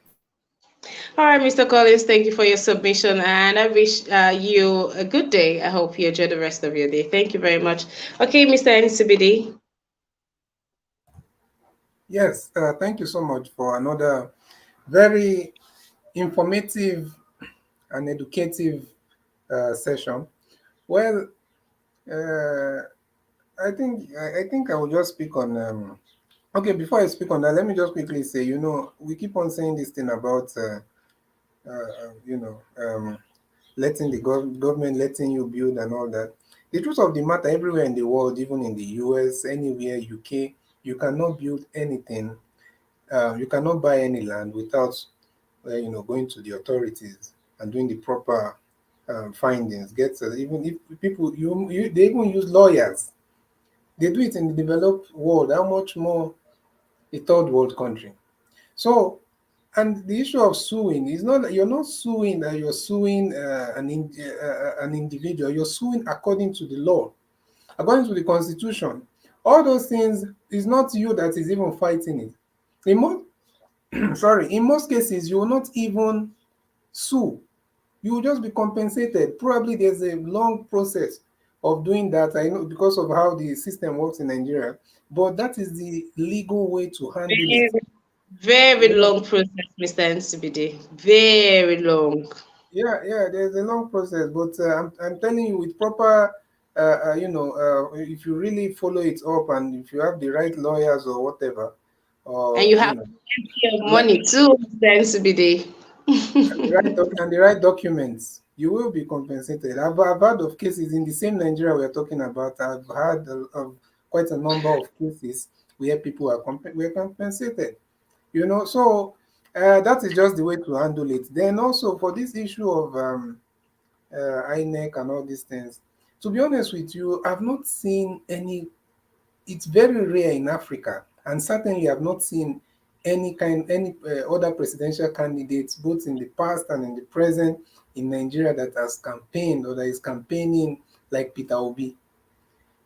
[SPEAKER 1] All right, Mr. Collins, thank you for your submission, and I wish you a good day. I hope you enjoy the rest of your day. Thank you very much. Okay, Mr. NCBD.
[SPEAKER 5] Yes, thank you so much for another very informative and educative session. Well, uh, I think I will just speak on. Okay, before I speak on that, let me just quickly say, we keep on saying this thing about, letting the government letting you build and all that. The truth of the matter, everywhere in the world, even in the US, anywhere, UK, you cannot build anything. You cannot buy any land without, going to the authorities and doing the proper findings. Even if people, they even use lawyers. They do it in the developed world. How much more a third world country? So, and the issue of suing is not that you're not suing that you're suing an individual. You're suing according to the law, according to the constitution. All those things is not you that is even fighting it. In most, sorry, in most cases, you will not even sue. You will just be compensated. Probably there's a long process of doing that. I know because of how the system works in Nigeria, but that is the legal way to handle it.
[SPEAKER 1] Very, very
[SPEAKER 5] You know,
[SPEAKER 1] long process, Mr. NCBD. Very long.
[SPEAKER 5] yeah, there's a long process, but I'm telling you, with proper, if you really follow it up and if you have the right lawyers or whatever,
[SPEAKER 1] And
[SPEAKER 5] or
[SPEAKER 1] you have plenty of
[SPEAKER 5] yeah,
[SPEAKER 1] money too, Mr. NCBD.
[SPEAKER 5] and the right documents, you will be compensated. I've heard of cases in the same Nigeria we're talking about. I've had quite a number of cases where people were compensated. So that is just the way to handle it. Then also for this issue of Inec and all these things, to be honest with you, I've not seen any. It's very rare in Africa, and certainly I've not seen any other presidential candidates, both in the past and in the present, in Nigeria that has campaigned or that is campaigning like Peter Obi.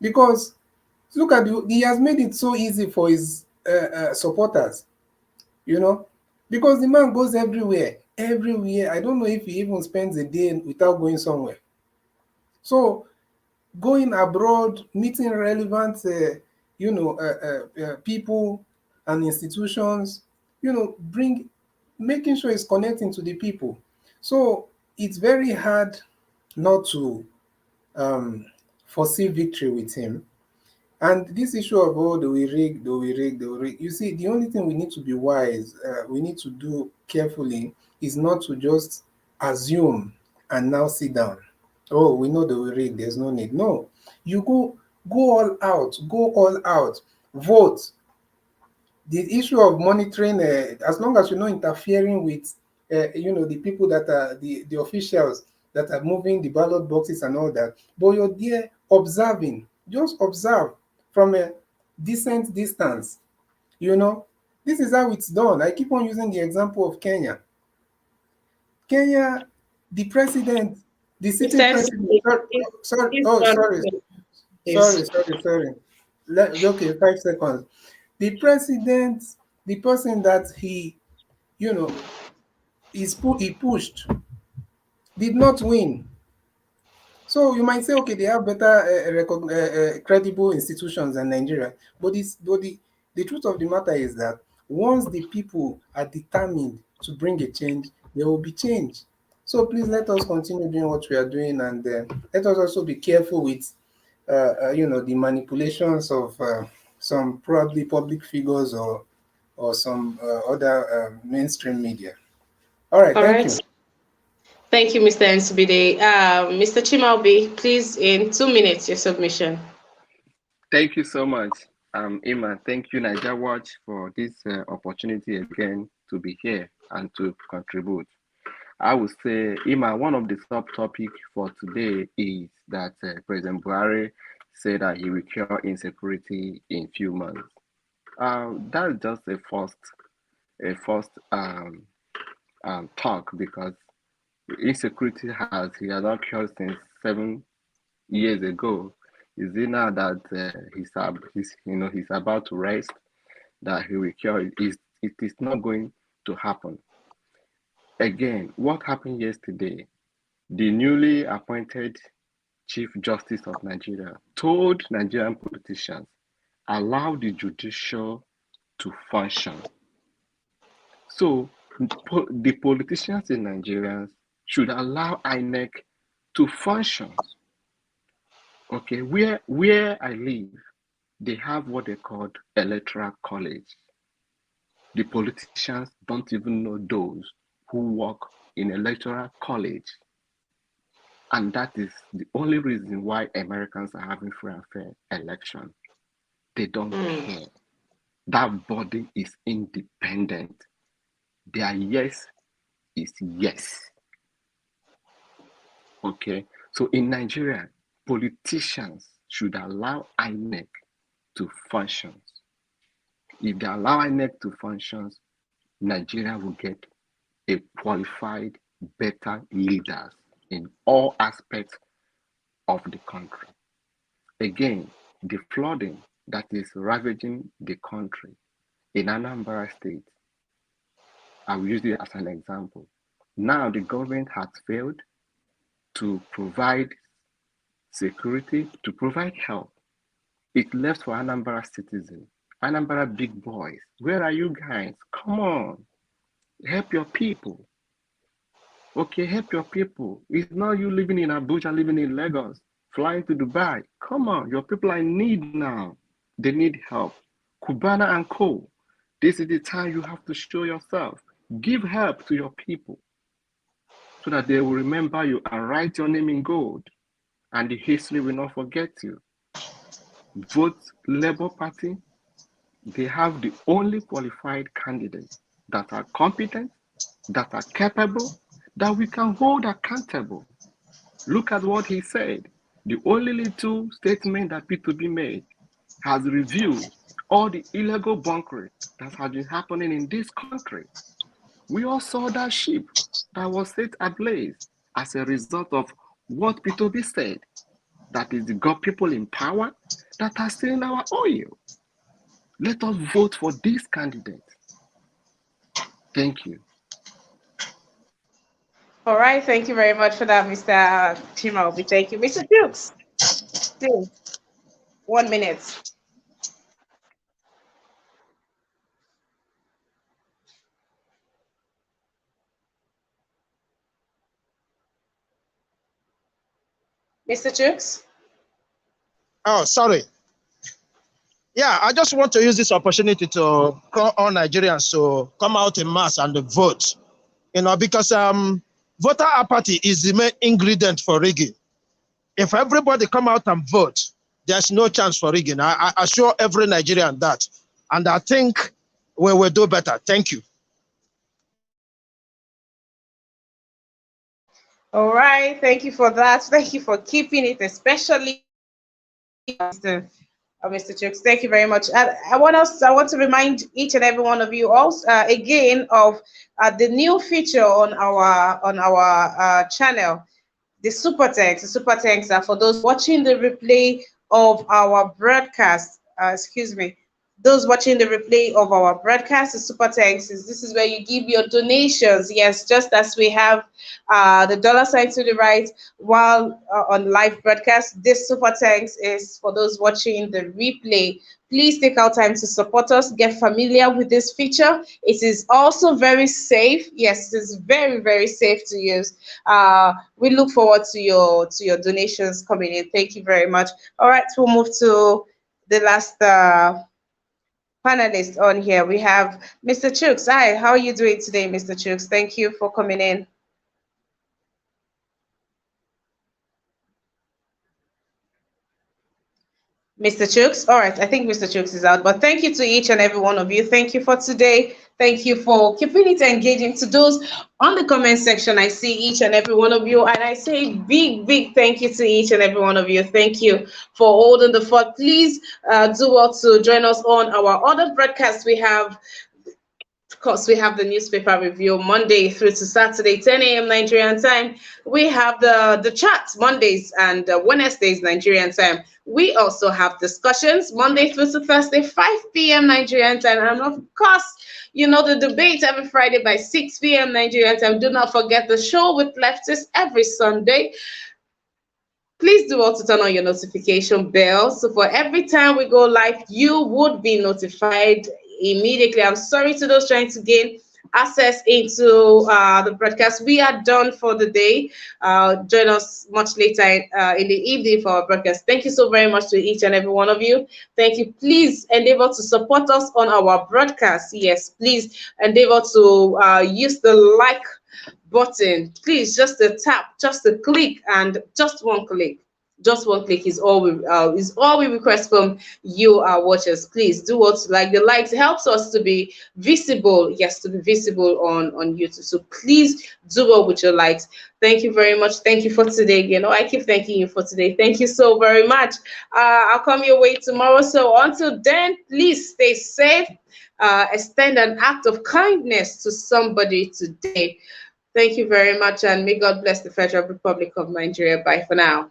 [SPEAKER 5] Because look at he has made it so easy for his supporters, you know, because the man goes everywhere, everywhere. I don't know if he even spends a day without going somewhere. So going abroad, meeting relevant, people and institutions, making sure it's connecting to the people. So it's very hard not to um, foresee victory with him. And this issue of, oh, do we rig, do we rig, do we rig? You see, the only thing we need to be wise, we need to do carefully is not to just assume and now sit down. Oh, we know that we rig, there's no need. No, you go all out, vote. The issue of monitoring, as long as you're not interfering with, the people that are the officials that are moving the ballot boxes and all that, but you're there observing, just observe from a decent distance. This is how it's done. I keep on using the example of Kenya. Kenya, the president, the
[SPEAKER 1] Mr.
[SPEAKER 5] sitting president.
[SPEAKER 1] NCBD,
[SPEAKER 5] Sorry, sorry,
[SPEAKER 1] please
[SPEAKER 5] oh,
[SPEAKER 1] run,
[SPEAKER 5] sorry,
[SPEAKER 1] please.
[SPEAKER 5] sorry. Okay, 5 seconds. The president, the person that you know, he pushed, did not win. So you might say, okay, they have better credible institutions than Nigeria, but the truth of the matter is that once the people are determined to bring a change, there will be change. So please let us continue doing what we are doing, and let us also be careful with, the manipulations of some probably public figures or some other mainstream media. All right,
[SPEAKER 1] All
[SPEAKER 5] thank
[SPEAKER 1] right.
[SPEAKER 5] you.
[SPEAKER 1] Thank you, Mr. Nsubide. Mr. Chimaobi, please, in 2 minutes, your submission.
[SPEAKER 6] Thank you so much, Ima. Thank you, Niger Watch, for this opportunity again to be here and to contribute. I would say, Ima, one of the subtopics for today is that President Buhari said that he will cure insecurity in few months. That's just a first talk, because insecurity he has not cured since 7 years ago. Is it now that he's about to rest that he will cure it? It is not going to happen. Again, what happened yesterday? The newly appointed Chief Justice of Nigeria told Nigerian politicians, allow the judicial to function. So the politicians in Nigeria should allow Inec to function. Okay, where I live, they have what they call electoral college. The politicians don't even know those who work in electoral college. And that is the only reason why Americans are having free and fair election. They don't care. That body is independent. Their yes is yes. Okay, so in Nigeria, politicians should allow Inec to function. If they allow Inec to function, Nigeria will get a qualified, better leaders in all aspects of the country. Again, the flooding that is ravaging the country in Anambra State, I will use it as an example. Now the government has failed to provide security, to provide help. It left for Anambra citizens, Anambra big boys. Where are you guys? Come on, help your people. Okay, help your people. It's not you living in Abuja, living in Lagos, flying to Dubai. Come on, your people are in need now. They need help. Cubana and Co. This is the time you have to show yourself. Give help to your people so that they will remember you and write your name in gold, and the history will not forget you. Vote Labour Party. They have the only qualified candidates that are competent, that are capable, that we can hold accountable. Look at what he said. The only little statement that P2B made has reviewed all the illegal bunkering that has been happening in this country. We all saw that ship that was set ablaze as a result of what P2B said. That is the God people in power that are stealing our oil. Let us vote for this candidate. Thank you.
[SPEAKER 1] All right, thank you very much for that, Mr. Chimaobi. Thank you. Mr. Dukes, still 1 minute. Mr. Dukes?
[SPEAKER 8] Oh, sorry. Yeah, I just want to use this opportunity to call on Nigerians to come out in mass and vote. Because voter apathy is the main ingredient for rigging. If everybody come out and vote, there's no chance for rigging. I assure every Nigerian that. And I think we will do better. Thank you.
[SPEAKER 1] All right, thank you for that. Thank you for keeping it, especially Mr. Chooks. Thank you very much. I want to remind each and every one of you also again of the new feature on our channel, the super thanks. The super thanks are for those watching the replay of our broadcast. Excuse me. Those watching the replay of our broadcast, the super thanks this is where you give your donations. Yes, just as we have the $ to the right while on live broadcast, this super thanks is for those watching the replay Please take out time to support us, get familiar with this feature. It is also very safe. Yes, it is very, very safe to use. We look forward to your donations coming in. Thank you very much. All right, we'll move to the last panelist on here. We have Mr. Chooks. Hi, how are you doing today, Mr. Chooks? Thank you for coming in. Mr. Chooks. All right, I think Mr. Chooks is out, but thank you to each and every one of you. Thank you for today. Thank you for keeping it engaging. To those on the comment section, I see each and every one of you, and I say big, big thank you to each and every one of you. Thank you for holding the fort. Please do well to join us on our other broadcasts. We have, of course, we have the newspaper review Monday through to Saturday, 10 a.m. Nigerian time. We have the chat Mondays and Wednesdays Nigerian time. We also have discussions Monday through to Thursday, 5 p.m. Nigerian time. And of course, you know, the debate every Friday by 6 p.m. Nigerian time. Do not forget the show with leftists every Sunday. Please do also turn on your notification bell. So for every time we go live, you would be notified immediately. I'm sorry to those trying to gain access into the broadcast. We are done for the day. Join us much later in the evening for our broadcast. Thank you so very much to each and every one of you. Thank you. Please endeavor to support us on our broadcast. Yes, please endeavor to use the like button. Please, just a tap, just a click, and just one click. Just one click is all we request from you, our watchers. Please do what like the likes helps us to be visible. Yes, to be visible on YouTube. So please do well with your likes. Thank you very much. Thank you for today. You know, I keep thanking you for today. Thank you so very much. I'll come your way tomorrow. So until then, please stay safe. Extend an act of kindness to somebody today. Thank you very much, and may God bless the Federal Republic of Nigeria. Bye for now.